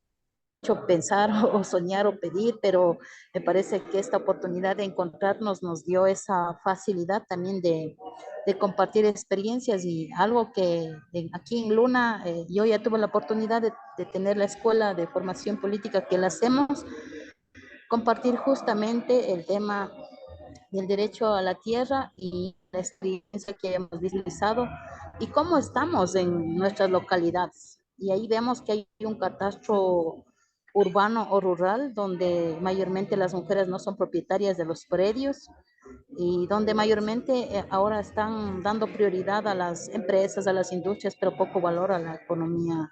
hecho pensar o soñar o pedir, pero me parece que esta oportunidad de encontrarnos nos dio esa facilidad también de compartir experiencias y algo que aquí en Luna yo ya tuve la oportunidad de tener la escuela de formación política que la hacemos, compartir justamente el tema del derecho a la tierra y la experiencia que hemos visualizado y cómo estamos en nuestras localidades. Y ahí vemos que hay un catastro urbano o rural donde mayormente las mujeres no son propietarias de los predios y donde mayormente ahora están dando prioridad a las empresas, a las industrias, pero poco valor a la economía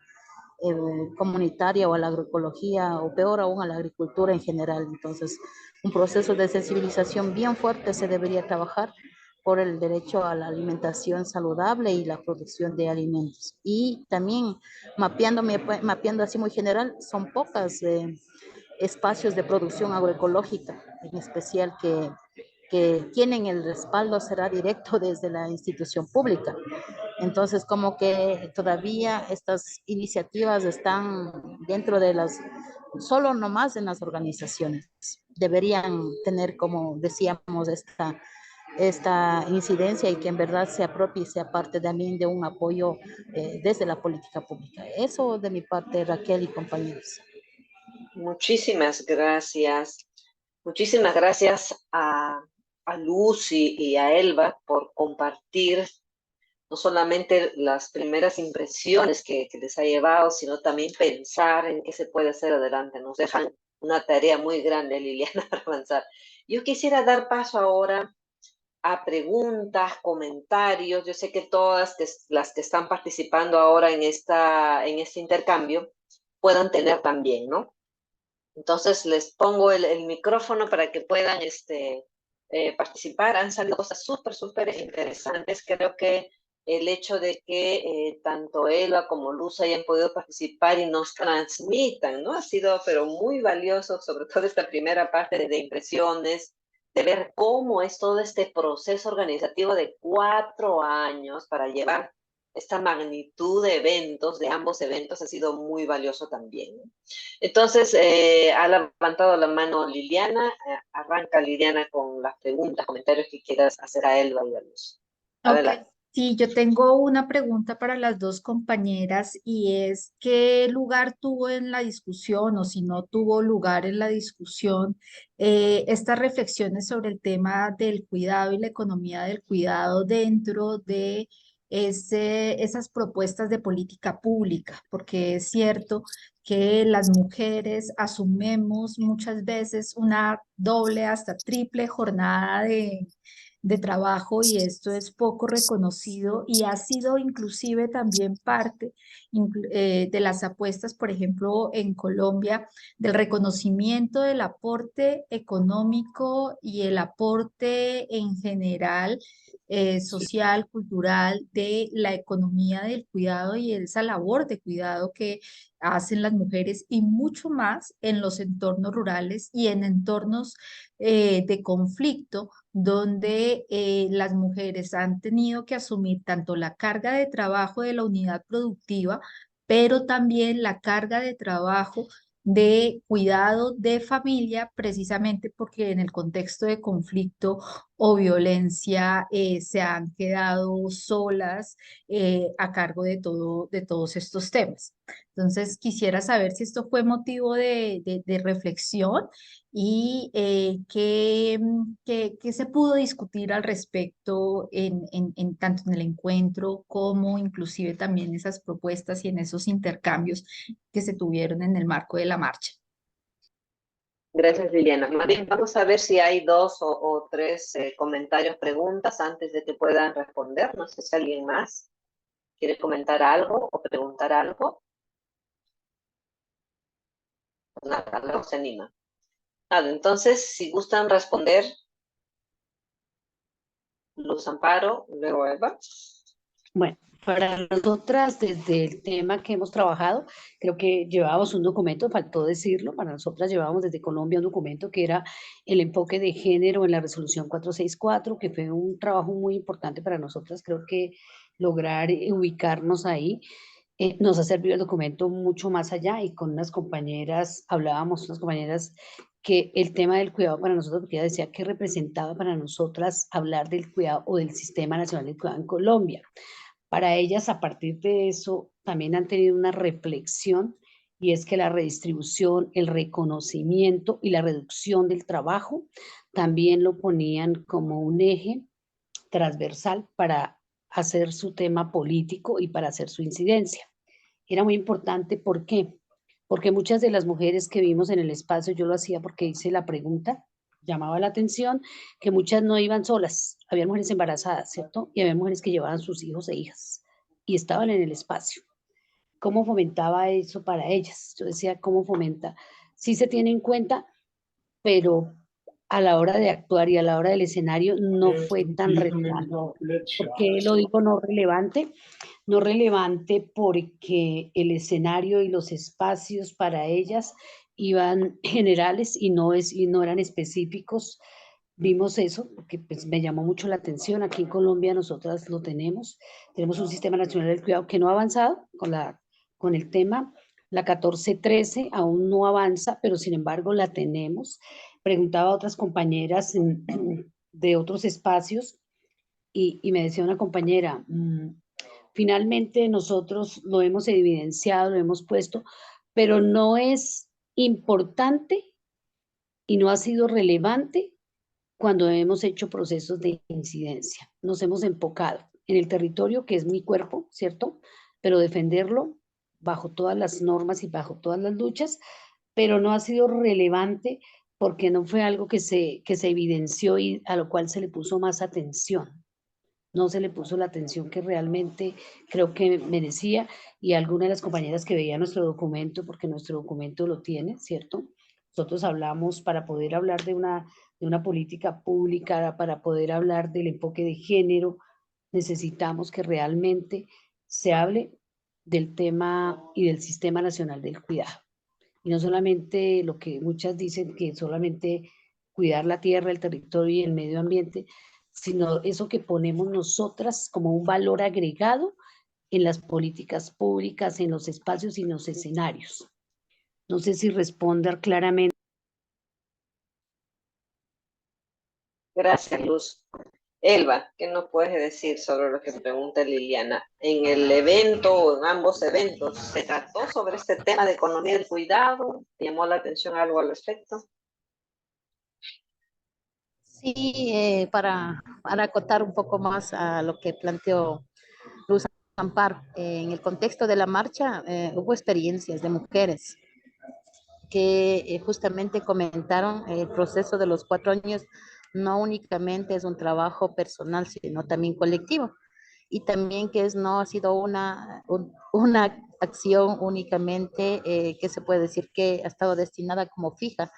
comunitaria o a la agroecología o peor aún a la agricultura en general. Entonces, un proceso de sensibilización bien fuerte se debería trabajar por el derecho a la alimentación saludable y la producción de alimentos. Y también mapeando así muy general, son pocas espacios de producción agroecológica, en especial que tienen el respaldo será directo desde la institución pública. Entonces, como que todavía estas iniciativas están dentro de solo nomás en las organizaciones. Deberían tener, como decíamos, esta incidencia y que en verdad sea propia y sea parte también de un apoyo desde la política pública. Eso de mi parte, Raquel y compañeros. Muchísimas gracias. Muchísimas gracias a Luz y a Elba por compartir no solamente las primeras impresiones que les ha llevado, sino también pensar en qué se puede hacer adelante. Nos dejan una tarea muy grande, Liliana, para avanzar. Yo quisiera dar paso ahora a preguntas, comentarios. Yo sé que todas las que están participando ahora en este intercambio puedan tener también, ¿no? Entonces les pongo el micrófono para que puedan participar. Han salido cosas súper interesantes. Creo que el hecho de que tanto Ela como Luz hayan podido participar y nos transmitan, ¿no? Ha sido pero muy valioso, sobre todo esta primera parte de impresiones, de ver cómo es todo este proceso organizativo de 4 años para llevar esta magnitud de eventos, de ambos eventos, ha sido muy valioso también, ¿no? Entonces, ha levantado la mano Liliana. Arranca Liliana con las preguntas, comentarios que quieras hacer a Elba y a Luz. Ok, Adelante. sí, yo tengo una pregunta para las dos compañeras y es ¿qué lugar tuvo en la discusión o si no tuvo lugar en la discusión estas reflexiones sobre el tema del cuidado y la economía del cuidado dentro de esas propuestas de política pública? Porque es cierto que las mujeres asumimos muchas veces una doble hasta triple jornada de trabajo y esto es poco reconocido y ha sido inclusive también parte de las apuestas, por ejemplo, en Colombia, del reconocimiento del aporte económico y el aporte en general social, cultural, de la economía del cuidado y esa labor de cuidado que hacen las mujeres y mucho más en los entornos rurales y en entornos de conflicto donde las mujeres han tenido que asumir tanto la carga de trabajo de la unidad productiva, pero también la carga de trabajo de cuidado de familia, precisamente porque en el contexto de conflicto o violencia se han quedado solas a cargo de todos estos temas. Entonces, quisiera saber si esto fue motivo de reflexión y qué se pudo discutir al respecto tanto en el encuentro como inclusive también esas propuestas y en esos intercambios que se tuvieron en el marco de la marcha. Gracias, Liliana. Más bien, vamos a ver si hay 2 o 3 comentarios, preguntas antes de que puedan responder. No sé si alguien más quiere comentar algo o preguntar algo. Pues nada, luego se anima. Entonces, si gustan responder, Luz Amparo, luego Eva. Bueno, para nosotras, desde el tema que hemos trabajado, creo que llevábamos un documento, faltó decirlo, para nosotras llevábamos desde Colombia un documento que era el enfoque de género en la resolución 464, que fue un trabajo muy importante para nosotras, creo que lograr ubicarnos ahí. Nos ha servido el documento mucho más allá y con unas compañeras, hablábamos, unas compañeras que el tema del cuidado para nosotros, porque ella decía que representaba para nosotras hablar del cuidado o del Sistema Nacional de Cuidado en Colombia. Para ellas, a partir de eso, también han tenido una reflexión y es que la redistribución, el reconocimiento y la reducción del trabajo también lo ponían como un eje transversal para hacer su tema político y para hacer su incidencia. Era muy importante, ¿por qué? Porque muchas de las mujeres que vimos en el espacio, yo lo hacía porque hice la pregunta, llamaba la atención, que muchas no iban solas, había mujeres embarazadas, ¿cierto? Y había mujeres que llevaban sus hijos e hijas y estaban en el espacio. ¿Cómo fomentaba eso para ellas? Yo decía, ¿cómo fomenta? Sí se tiene en cuenta, pero a la hora de actuar y a la hora del escenario no fue tan relevante. ¿Por qué lo digo no relevante? No relevante porque el escenario y los espacios para ellas iban generales y no eran específicos. Vimos eso, porque pues, me llamó mucho la atención. Aquí en Colombia nosotras lo tenemos. Tenemos un Sistema Nacional del Cuidado que no ha avanzado con el tema, La 1413 aún no avanza, pero sin embargo la tenemos. Preguntaba a otras compañeras de otros espacios y me decía una compañera, finalmente nosotros lo hemos evidenciado, lo hemos puesto, pero no es importante y no ha sido relevante cuando hemos hecho procesos de incidencia. Nos hemos enfocado en el territorio, que es mi cuerpo, ¿cierto? Pero defenderlo bajo todas las normas y bajo todas las luchas, pero no ha sido relevante porque no fue algo que se evidenció y a lo cual se le puso más atención. No se le puso la atención que realmente creo que merecía, y alguna de las compañeras que veía nuestro documento, porque nuestro documento lo tiene, ¿cierto? Nosotros hablamos, para poder hablar de una política pública, para poder hablar del enfoque de género, necesitamos que realmente se hable del tema y del Sistema Nacional del Cuidado. Y no solamente lo que muchas dicen, que solamente cuidar la tierra, el territorio y el medio ambiente, sino eso que ponemos nosotras como un valor agregado en las políticas públicas, en los espacios y en los escenarios. No sé si responder claramente. Gracias, Luz. Elba, ¿qué nos puedes decir sobre lo que pregunta Liliana? En el evento o en ambos eventos, ¿se trató sobre este tema de economía del cuidado? ¿Te llamó la atención algo al respecto? Sí, para acotar un poco más a lo que planteó Luz Amparo, en el contexto de la marcha hubo experiencias de mujeres que justamente comentaron el proceso de los 4 años no únicamente es un trabajo personal, sino también colectivo. Y también que no ha sido una acción únicamente que se puede decir que ha estado destinada como fija,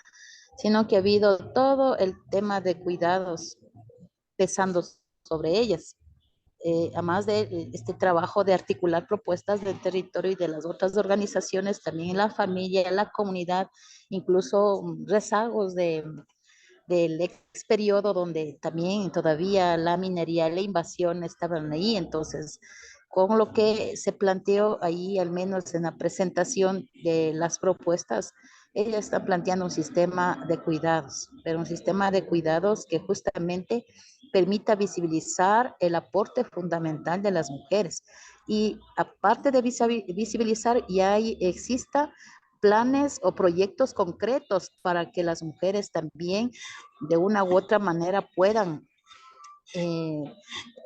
sino que ha habido todo el tema de cuidados pesando sobre ellas. Además de este trabajo de articular propuestas del territorio y de las otras organizaciones, también en la familia, en la comunidad, incluso rezagos del ex periodo donde también todavía la minería, la invasión estaban ahí. Entonces, con lo que se planteó ahí, al menos en la presentación de las propuestas, ella está planteando un sistema de cuidados, pero un sistema de cuidados que justamente permita visibilizar el aporte fundamental de las mujeres. Y aparte de visibilizar, ya exista planes o proyectos concretos para que las mujeres también de una u otra manera puedan eh,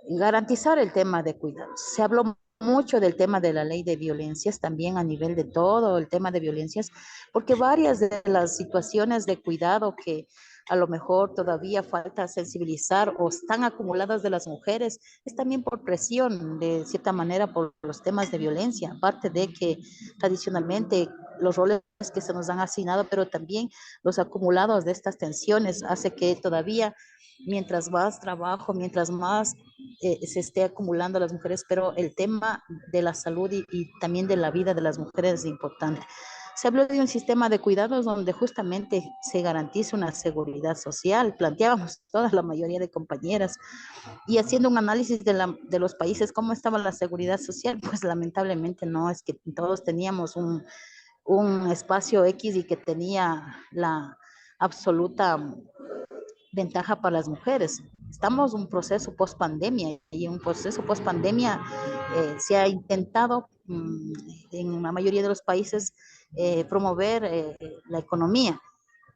garantizar el tema de cuidados. Se habló mucho del tema de la ley de violencias, también a nivel de todo el tema de violencias, porque varias de las situaciones de cuidado que a lo mejor todavía falta sensibilizar o están acumuladas de las mujeres, es también por presión, de cierta manera, por los temas de violencia, aparte de que tradicionalmente los roles que se nos han asignado, pero también los acumulados de estas tensiones hace que todavía mientras más trabajo, mientras más se esté acumulando las mujeres, pero el tema de la salud y también de la vida de las mujeres es importante. Se habló de un sistema de cuidados donde justamente se garantiza una seguridad social, planteábamos toda la mayoría de compañeras, y haciendo un análisis de los países, cómo estaba la seguridad social, pues lamentablemente no, es que todos teníamos un espacio X y que tenía la absoluta ventaja para las mujeres. Estamos en un proceso post pandemia y en un proceso post pandemia se ha intentado en la mayoría de los países promover la economía,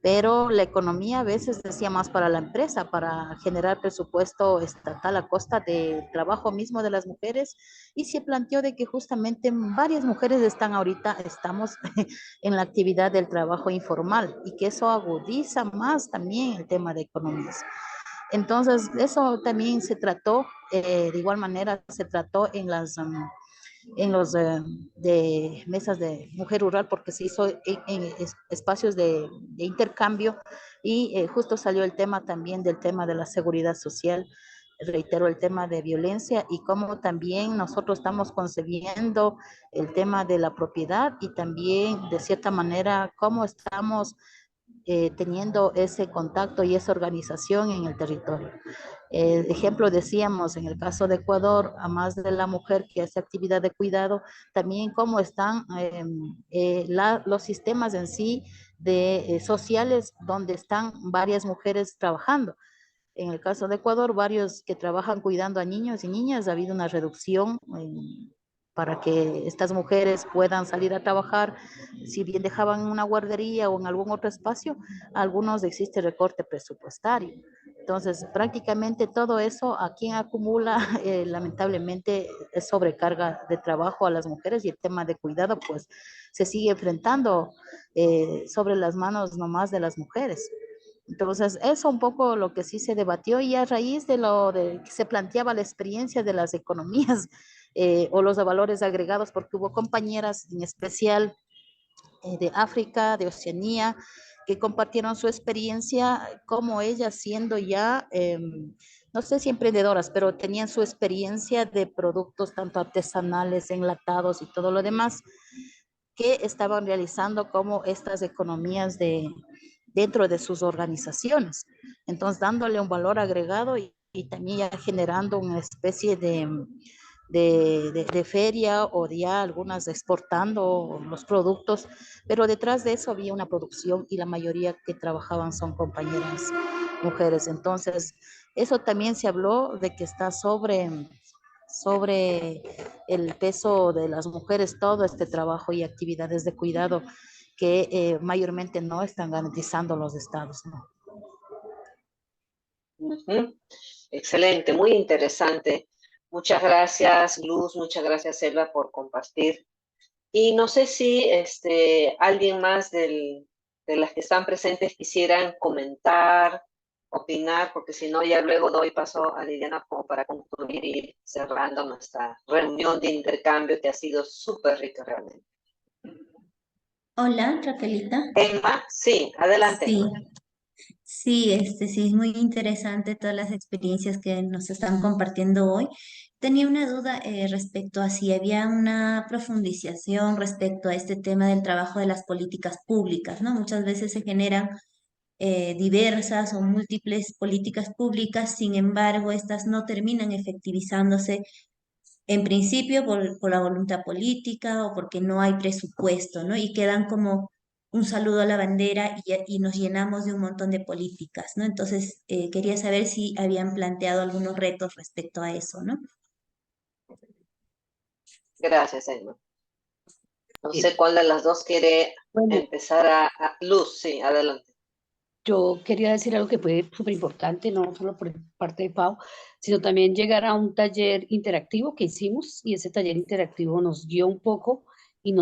pero la economía a veces decía más para la empresa, para generar presupuesto estatal a costa del trabajo mismo de las mujeres, y se planteó de que justamente varias mujeres estamos en la actividad del trabajo informal y que eso agudiza más también el tema de economías. Entonces, eso también se trató, de igual manera se trató en los de mesas de mujer rural, porque se hizo en espacios de intercambio y justo salió el tema también del tema de la seguridad social, reitero, el tema de violencia y cómo también nosotros estamos concebiendo el tema de la propiedad y también de cierta manera cómo estamos teniendo ese contacto y esa organización en el territorio. Ejemplo, decíamos en el caso de Ecuador, a más de la mujer que hace actividad de cuidado, también cómo están los sistemas en sí sociales donde están varias mujeres trabajando. En el caso de Ecuador, varios que trabajan cuidando a niños y niñas, ha habido una reducción para que estas mujeres puedan salir a trabajar. Si bien dejaban en una guardería o en algún otro espacio, algunos existe recorte presupuestario. Entonces, prácticamente todo eso, ¿a quien acumula? Lamentablemente, es sobrecarga de trabajo a las mujeres, y el tema de cuidado, pues, se sigue enfrentando sobre las manos nomás de las mujeres. Entonces, eso un poco lo que sí se debatió, y a raíz de lo de que se planteaba la experiencia de las economías o los valores agregados, porque hubo compañeras en especial de África, de Oceanía, que compartieron su experiencia, como ellas siendo ya, no sé si emprendedoras, pero tenían su experiencia de productos tanto artesanales, enlatados y todo lo demás, que estaban realizando como estas economías dentro de sus organizaciones. Entonces, dándole un valor agregado y también ya generando una especie de feria, o ya algunas exportando los productos, pero detrás de eso había una producción, y la mayoría que trabajaban son compañeras mujeres. Entonces, eso también se habló de que está sobre el peso de las mujeres todo este trabajo y actividades de cuidado que mayormente no están garantizando los estados, ¿no? Excelente, muy interesante. Muchas gracias, Luz, muchas gracias, Elba, por compartir. Y no sé si alguien más de las que están presentes quisieran comentar, opinar, porque si no, ya luego doy paso a Liliana como para concluir y ir cerrando nuestra reunión de intercambio, que ha sido súper rica realmente. Hola, Raquelita. Emma, sí, adelante. Sí, sí, sí, es muy interesante todas las experiencias que nos están compartiendo hoy. Tenía una duda respecto a si había una profundización respecto a este tema del trabajo de las políticas públicas, ¿no? Muchas veces se generan diversas o múltiples políticas públicas, sin embargo, estas no terminan efectivizándose en principio por la voluntad política o porque no hay presupuesto, ¿no? Y quedan como un saludo a la bandera y nos llenamos de un montón de políticas, ¿no? Entonces, quería saber si habían planteado algunos retos respecto a eso, ¿no? Gracias, Emma. No Eh, sé cuál de las dos quiere Bueno, empezar Luz, sí, adelante. yo quería decir algo que fue súper importante, no solo por parte de Pau, sino también llegar a un taller interactivo que hicimos, y ese taller interactivo nos guió un poco y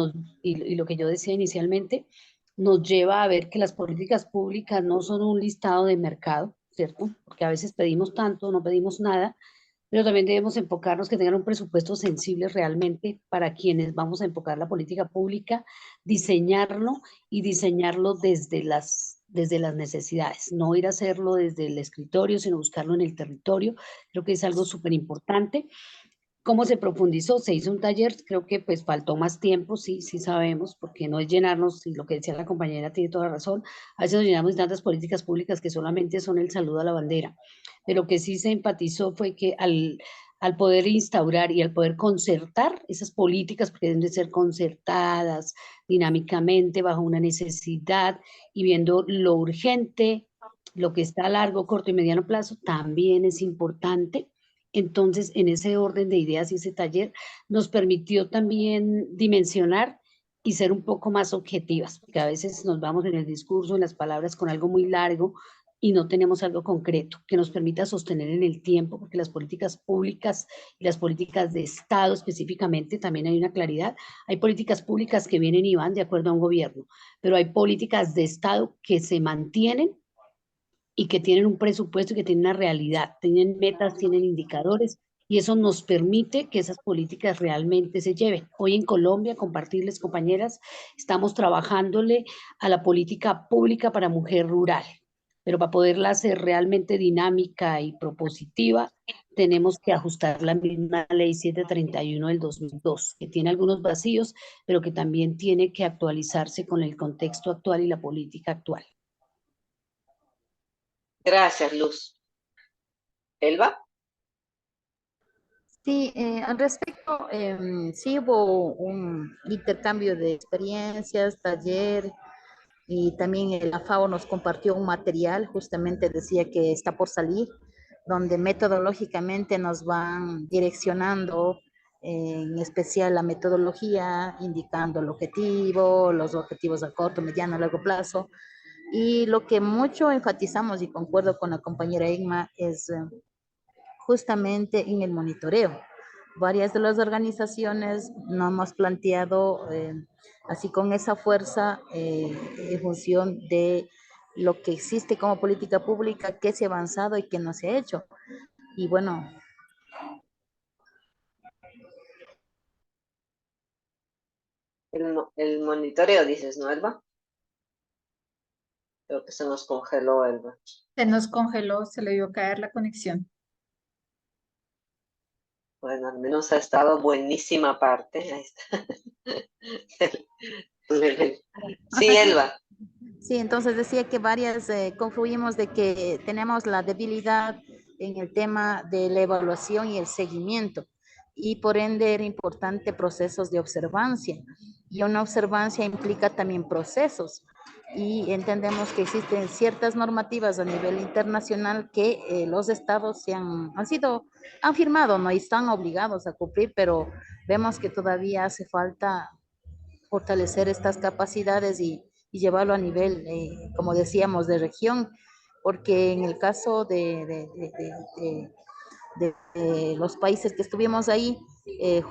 lo que yo decía inicialmente, nos lleva a ver que las políticas públicas no son un listado de mercado, ¿cierto? Porque a veces pedimos tanto, no pedimos nada, pero también debemos enfocarnos que tengan un presupuesto sensible realmente para quienes vamos a enfocar la política pública, diseñarlo y diseñarlo desde las necesidades, no ir a hacerlo desde el escritorio, sino buscarlo en el territorio. Creo que es algo súper importante. ¿Cómo se profundizó? Se hizo un taller, creo que pues faltó más tiempo, sí, sí sabemos, porque no es llenarnos, y lo que decía la compañera tiene toda razón, a veces nos llenamos de tantas políticas públicas que solamente son el saludo a la bandera, pero lo que sí se enfatizó fue que al poder instaurar y al poder concertar esas políticas, porque deben de ser concertadas dinámicamente bajo una necesidad y viendo lo urgente, lo que está a largo, corto y mediano plazo, también es importante. Entonces, en ese orden de ideas y ese taller nos permitió también dimensionar y ser un poco más objetivas, porque a veces nos vamos en el discurso, en las palabras, con algo muy largo y no tenemos algo concreto que nos permita sostener en el tiempo, porque las políticas públicas y las políticas de Estado específicamente también hay una claridad. Hay políticas públicas que vienen y van de acuerdo a un gobierno, pero hay políticas de Estado que se mantienen y que tienen un presupuesto y que tienen una realidad, tienen metas, tienen indicadores, y eso nos permite que esas políticas realmente se lleven. Hoy en Colombia, compartirles, compañeras, estamos trabajándole a la política pública para mujer rural, pero para poderla hacer realmente dinámica y propositiva, tenemos que ajustar la misma ley 731 del 2002, que tiene algunos vacíos, pero que también tiene que actualizarse con el contexto actual y la política actual. Gracias, Luz. ¿Elba? Sí, al respecto, sí hubo un intercambio de experiencias, taller, y también la FAO nos compartió un material, justamente decía que está por salir, donde metodológicamente nos van direccionando, en especial la metodología, indicando el objetivo, los objetivos a corto, mediano, largo plazo. Y lo que mucho enfatizamos, y concuerdo con la compañera Igma, es justamente en el monitoreo. Varias de las organizaciones no hemos planteado así con esa fuerza en función de lo que existe como política pública, qué se ha avanzado y qué no se ha hecho. Y bueno, El monitoreo, dices, ¿no, Elba? Creo que se nos congeló, Elba. Se nos congeló, se le dio caer la conexión. Bueno, al menos ha estado buenísima parte. Ahí está. Sí, Elba. sí, entonces decía que varias confluimos de que tenemos la debilidad en el tema de la evaluación y el seguimiento, y por ende era importante procesos de observancia, y una observancia implica también procesos, y entendemos que existen ciertas normativas a nivel internacional que los estados han firmado, ¿no? Y están obligados a cumplir, pero vemos que todavía hace falta fortalecer estas capacidades y llevarlo a nivel, como decíamos, de región, porque en el caso de los países que estuvimos ahí,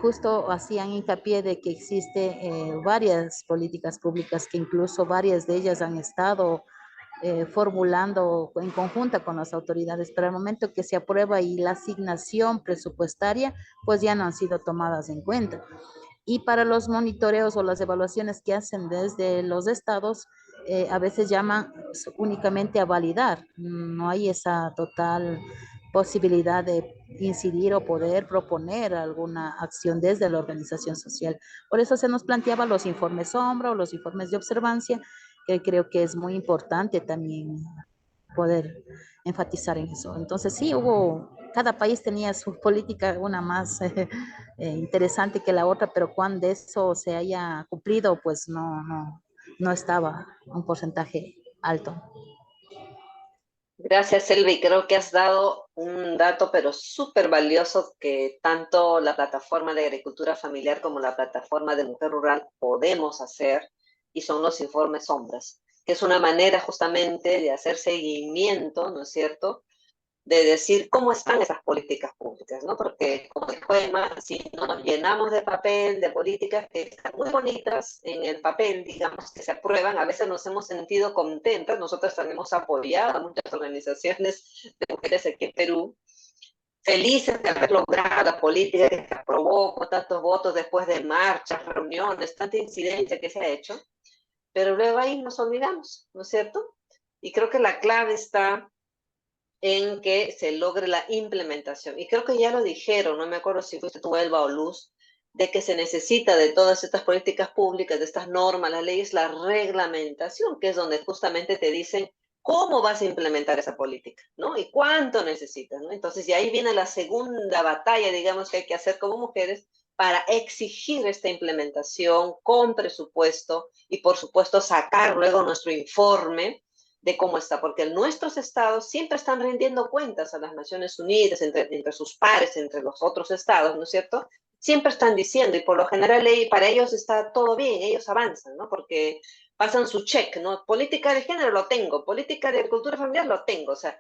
justo hacían hincapié de que existe varias políticas públicas que incluso varias de ellas han estado formulando en conjunta con las autoridades, pero al momento que se aprueba y la asignación presupuestaria, pues ya no han sido tomadas en cuenta. Y para los monitoreos o las evaluaciones que hacen desde los estados, a veces llaman únicamente a validar. No hay esa total posibilidad de incidir o poder proponer alguna acción desde la organización social. Por eso se nos planteaban los informes sombra o los informes de observancia, que creo que es muy importante también poder enfatizar en eso. Entonces sí, cada país tenía su política, una más interesante que la otra, pero cuando eso se haya cumplido, pues no estaba un porcentaje alto. Gracias, Elvi. Creo que has dado un dato, pero súper valioso, que tanto la plataforma de agricultura familiar como la plataforma de mujer rural podemos hacer, y son los informes sombras, que es una manera justamente de hacer seguimiento, ¿no es cierto?, de decir cómo están esas políticas públicas, ¿no? Porque, como dijo Emma, si no nos llenamos de papel, de políticas que están muy bonitas en el papel, digamos, que se aprueban, a veces nos hemos sentido contentas. Nosotros también hemos apoyado a muchas organizaciones de mujeres aquí en Perú, felices de haber logrado la política que se aprobó con tantos votos después de marchas, reuniones, tanta incidencia que se ha hecho, pero luego ahí nos olvidamos, ¿no es cierto? Y creo que la clave está en que se logre la implementación. Y creo que ya lo dijeron, no me acuerdo si fuiste tú, Elba, o Luz, de que se necesita de todas estas políticas públicas, de estas normas, las leyes, la reglamentación, que es donde justamente te dicen cómo vas a implementar esa política, ¿no? Y cuánto necesitas, ¿no? Entonces, y ahí viene la segunda batalla, digamos, que hay que hacer como mujeres para exigir esta implementación con presupuesto y, por supuesto, sacar luego nuestro informe de cómo está, porque nuestros estados siempre están rindiendo cuentas a las Naciones Unidas, entre sus pares, entre los otros estados, ¿no es cierto? Siempre están diciendo, y por lo general para ellos está todo bien, ellos avanzan, ¿no? Porque pasan su check, ¿no? Política de género lo tengo, política de agricultura familiar lo tengo, o sea,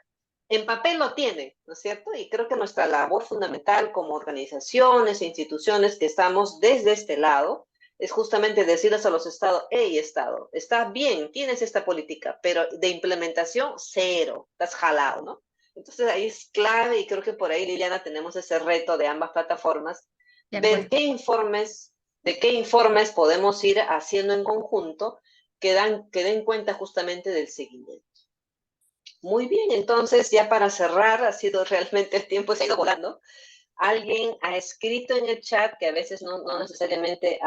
en papel lo tienen, ¿no es cierto? Y creo que nuestra labor fundamental como organizaciones e instituciones que estamos desde este lado es justamente decirles a los estados: hey, estado, está bien, tienes esta política, pero de implementación cero, estás jalado, ¿no? Entonces ahí es clave, y creo que por ahí, Liliana, tenemos ese reto de ambas plataformas, ver de qué informes podemos ir haciendo en conjunto que den cuenta justamente del seguimiento. Muy bien, entonces ya para cerrar, ha sido realmente, el tiempo se ha ido volando. Alguien ha escrito en el chat, que a veces no necesariamente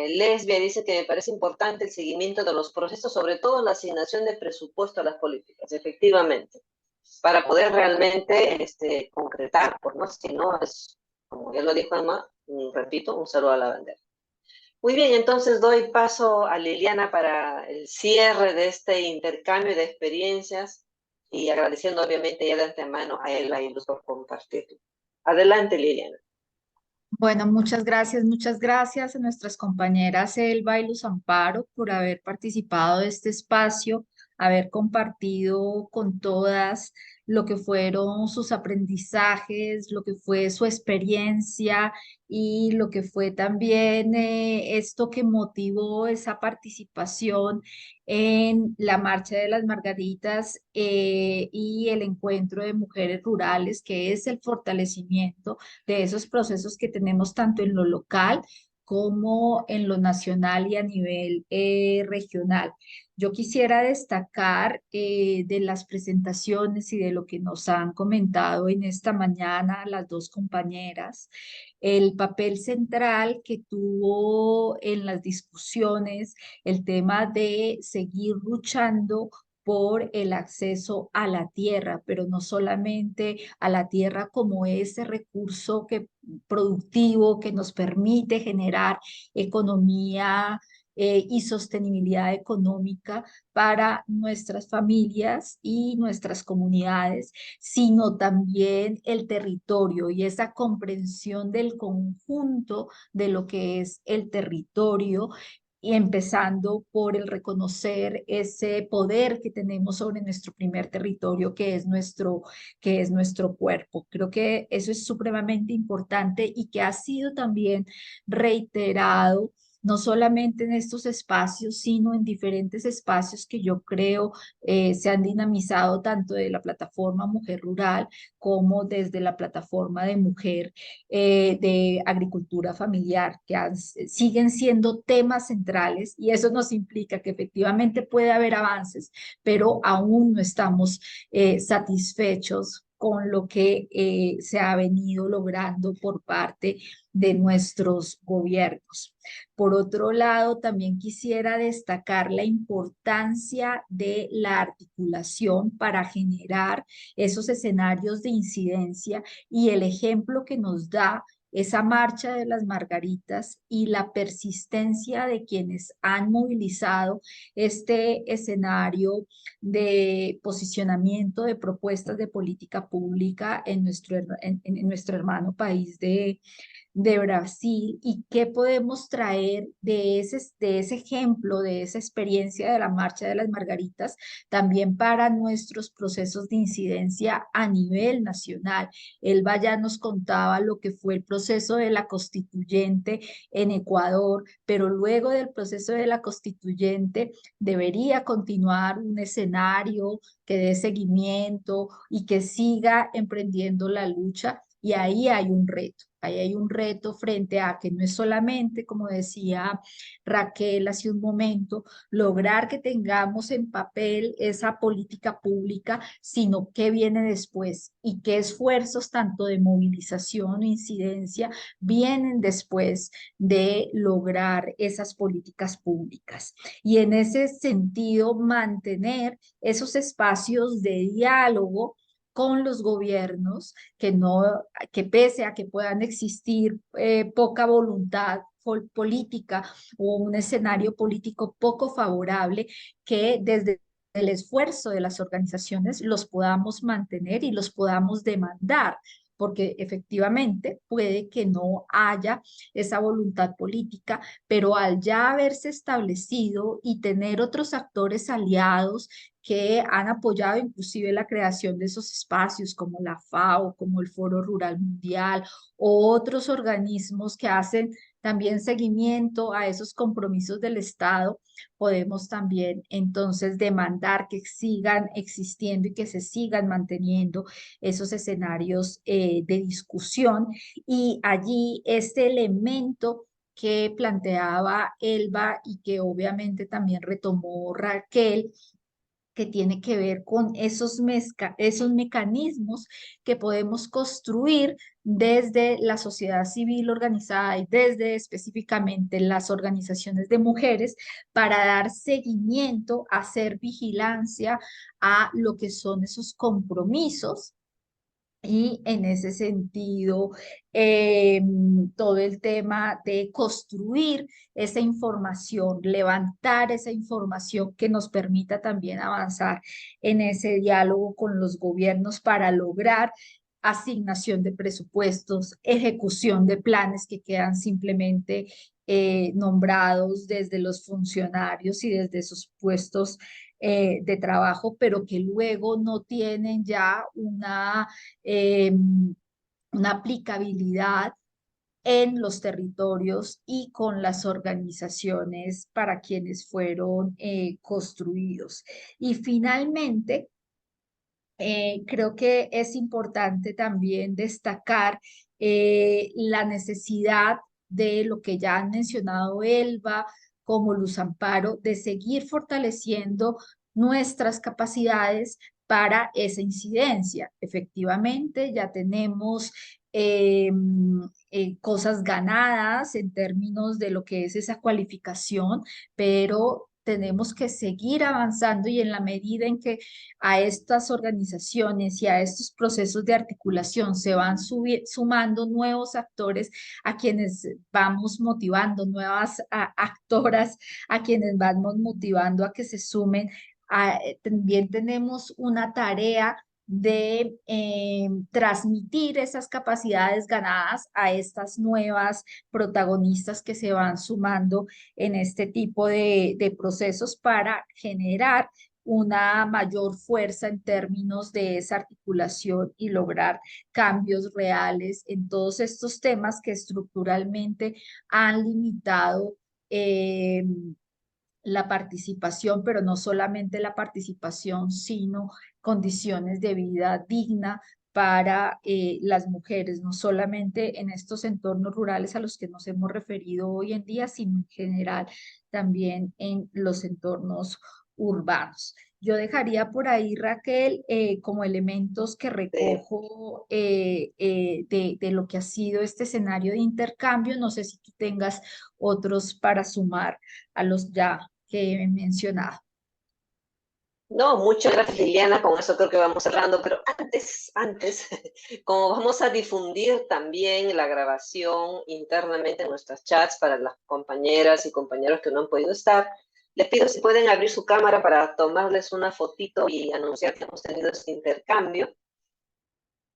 Lesbia, dice que me parece importante el seguimiento de los procesos, sobre todo la asignación de presupuesto a las políticas. Efectivamente, para poder realmente concretar, pues, ¿no? Si no, es, como ya lo dijo Emma, repito, un saludo a la bandera. Muy bien, entonces doy paso a Liliana para el cierre de este intercambio de experiencias y agradeciendo obviamente ya de antemano a Elba y Luz por compartirlo. Adelante, Liliana. Bueno, muchas gracias a nuestras compañeras Elba y Luz Amparo por haber participado de este espacio, haber compartido con todas lo que fueron sus aprendizajes, lo que fue su experiencia y lo que fue también esto que motivó esa participación en la Marcha de las Margaritas y el encuentro de mujeres rurales, que es el fortalecimiento de esos procesos que tenemos tanto en lo local como en lo nacional y a nivel regional. Yo quisiera destacar de las presentaciones y de lo que nos han comentado en esta mañana las dos compañeras, el papel central que tuvo en las discusiones el tema de seguir luchando por el acceso a la tierra, pero no solamente a la tierra como ese recurso productivo que nos permite generar economía y sostenibilidad económica para nuestras familias y nuestras comunidades, sino también el territorio y esa comprensión del conjunto de lo que es el territorio y empezando por el reconocer ese poder que tenemos sobre nuestro primer territorio, que es nuestro cuerpo. Creo que eso es supremamente importante y que ha sido también reiterado no solamente en estos espacios, sino en diferentes espacios que yo creo se han dinamizado tanto de la plataforma Mujer Rural como desde la plataforma de Mujer de Agricultura Familiar, que siguen siendo temas centrales y eso nos implica que efectivamente puede haber avances, pero aún no estamos satisfechos con lo que se ha venido logrando por parte de nuestros gobiernos. Por otro lado, también quisiera destacar la importancia de la articulación para generar esos escenarios de incidencia y el ejemplo que nos da esa marcha de las Margaritas y la persistencia de quienes han movilizado este escenario de posicionamiento de propuestas de política pública en nuestro hermano país de Brasil y qué podemos traer de ese ejemplo, de esa experiencia de la Marcha de las Margaritas, también para nuestros procesos de incidencia a nivel nacional. Elba ya nos contaba lo que fue el proceso de la constituyente en Ecuador, pero luego del proceso de la constituyente debería continuar un escenario que dé seguimiento y que siga emprendiendo la lucha. Y ahí hay un reto frente a que no es solamente, como decía Raquel hace un momento, lograr que tengamos en papel esa política pública, sino qué viene después y qué esfuerzos tanto de movilización o incidencia vienen después de lograr esas políticas públicas. Y en ese sentido, mantener esos espacios de diálogo con los gobiernos que no, que pese a que puedan existir poca voluntad política o un escenario político poco favorable, que desde el esfuerzo de las organizaciones los podamos mantener y los podamos demandar, porque efectivamente puede que no haya esa voluntad política, pero al ya haberse establecido y tener otros actores aliados que han apoyado inclusive la creación de esos espacios como la FAO, como el Foro Rural Mundial o otros organismos que hacen también seguimiento a esos compromisos del Estado, podemos también entonces demandar que sigan existiendo y que se sigan manteniendo esos escenarios de discusión. Y allí este elemento que planteaba Elba y que obviamente también retomó Raquel, que tiene que ver con esos mecanismos que podemos construir desde la sociedad civil organizada y desde específicamente las organizaciones de mujeres para dar seguimiento, hacer vigilancia a lo que son esos compromisos. Y en ese sentido, todo el tema de construir esa información, levantar esa información que nos permita también avanzar en ese diálogo con los gobiernos para lograr asignación de presupuestos, ejecución de planes que quedan simplemente nombrados desde los funcionarios y desde sus puestos de trabajo, pero que luego no tienen ya eh, una aplicabilidad en los territorios y con las organizaciones para quienes fueron construidos. Y finalmente, creo que es importante también destacar la necesidad de lo que ya han mencionado Elba como Luz Amparo, de seguir fortaleciendo nuestras capacidades para esa incidencia. Efectivamente, ya tenemos cosas ganadas en términos de lo que es esa cualificación, pero tenemos que seguir avanzando y en la medida en que a estas organizaciones y a estos procesos de articulación se van sumando nuevos actores a quienes vamos motivando, nuevas actoras a quienes vamos motivando a que se sumen. También tenemos una tarea de transmitir esas capacidades ganadas a estas nuevas protagonistas que se van sumando en este tipo de procesos para generar una mayor fuerza en términos de esa articulación y lograr cambios reales en todos estos temas que estructuralmente han limitado la participación, pero no solamente la participación, sino condiciones de vida digna para las mujeres, no solamente en estos entornos rurales a los que nos hemos referido hoy en día, sino en general también en los entornos urbanos. Yo dejaría por ahí, Raquel, como elementos que recojo de lo que ha sido este escenario de intercambio. No sé si tú tengas otros para sumar a los ya que he mencionado. No, muchas gracias Liliana, con eso creo que vamos cerrando, pero antes, como vamos a difundir también la grabación internamente en nuestras chats para las compañeras y compañeros que no han podido estar, les pido si pueden abrir su cámara para tomarles una fotito y anunciar que hemos tenido este intercambio.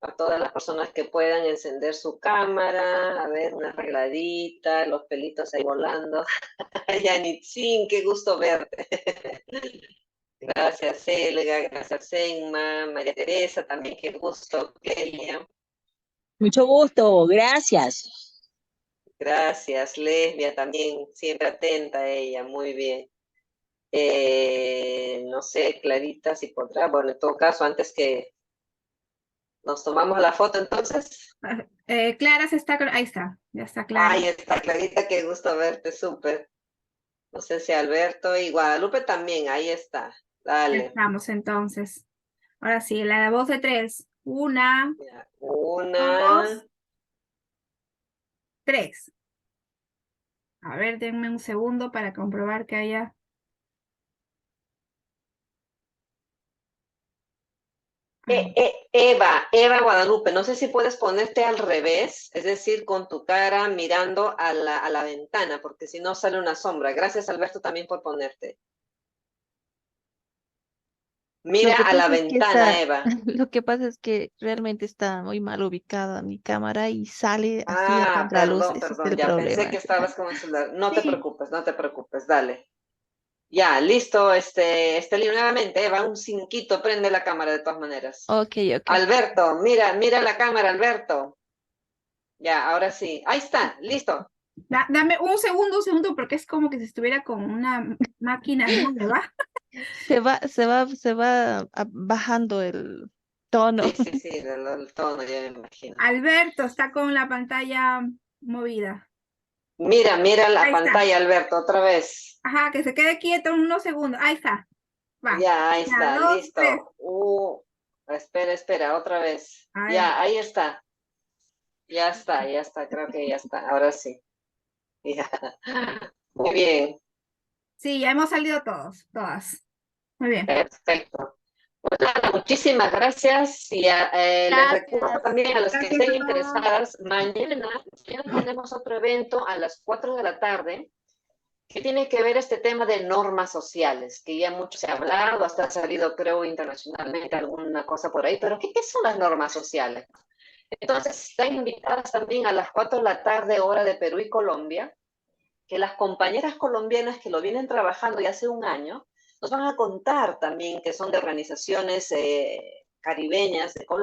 A todas las personas que puedan encender su cámara, a ver, una arregladita, los pelitos ahí volando. Yanitzin, qué gusto verte. Gracias, Elga, gracias, Enma, María Teresa, también qué gusto, Kelia. Mucho gusto, gracias. Gracias, Lesbia, también, siempre atenta a ella, muy bien. No sé, Clarita, si podrá, bueno, en todo caso, antes que nos tomamos la foto, entonces. Clara se está, ahí está, ya está Clara. Ahí está, Clarita, qué gusto verte, súper. No sé si Alberto y Guadalupe también, ahí está. Dale. Estamos entonces. Ahora sí, la voz de 3. 1, Ya, 1, 2, 3. A ver, denme un segundo para comprobar que haya. Eva Guadalupe, no sé si puedes ponerte al revés, es decir, con tu cara mirando a la ventana, porque si no sale una sombra. Gracias, Alberto, también por ponerte. Mira a la ventana, Eva. Lo que pasa es que realmente está muy mal ubicada mi cámara y sale así a Ah, contraluz. perdón, Ese es perdón, el ya problema. pensé que estabas con el celular. No te Sí. preocupes, dale. Ya, listo, nuevamente, Eva, un cinquito, prende la cámara de todas maneras. Ok. Alberto, mira la cámara, Alberto. Ya, ahora sí. Ahí está, listo. Dame un segundo, porque es como que si estuviera con una máquina nueva. Se va bajando el tono. Sí, el tono, ya me imagino. Alberto está con la pantalla movida. Mira la Ahí está. pantalla, Alberto, otra vez. Ajá, que se quede quieto unos segundos. Ahí está. Va. Ya, ahí Ya, está, 2, 3. listo. Espera, otra vez. A ver. Ya, ahí está. Ya está, creo que ya está. Ahora sí. Ya. Muy bien, Sí, ya hemos salido todos, todas. Muy bien. perfecto. Pues nada, muchísimas gracias y les recuerdo Gracias. también a las que Gracias estén a todos. interesadas, mañana tenemos otro evento a las 4 de la tarde que tiene que ver este tema de normas sociales, que ya mucho se ha hablado, hasta ha salido, creo, internacionalmente alguna cosa por ahí, pero ¿qué son las normas sociales? Entonces, están invitadas también a las 4 de la tarde, hora de Perú y Colombia, que las compañeras colombianas que lo vienen trabajando ya hace un año, nos van a contar también que son de organizaciones caribeñas de Colombia,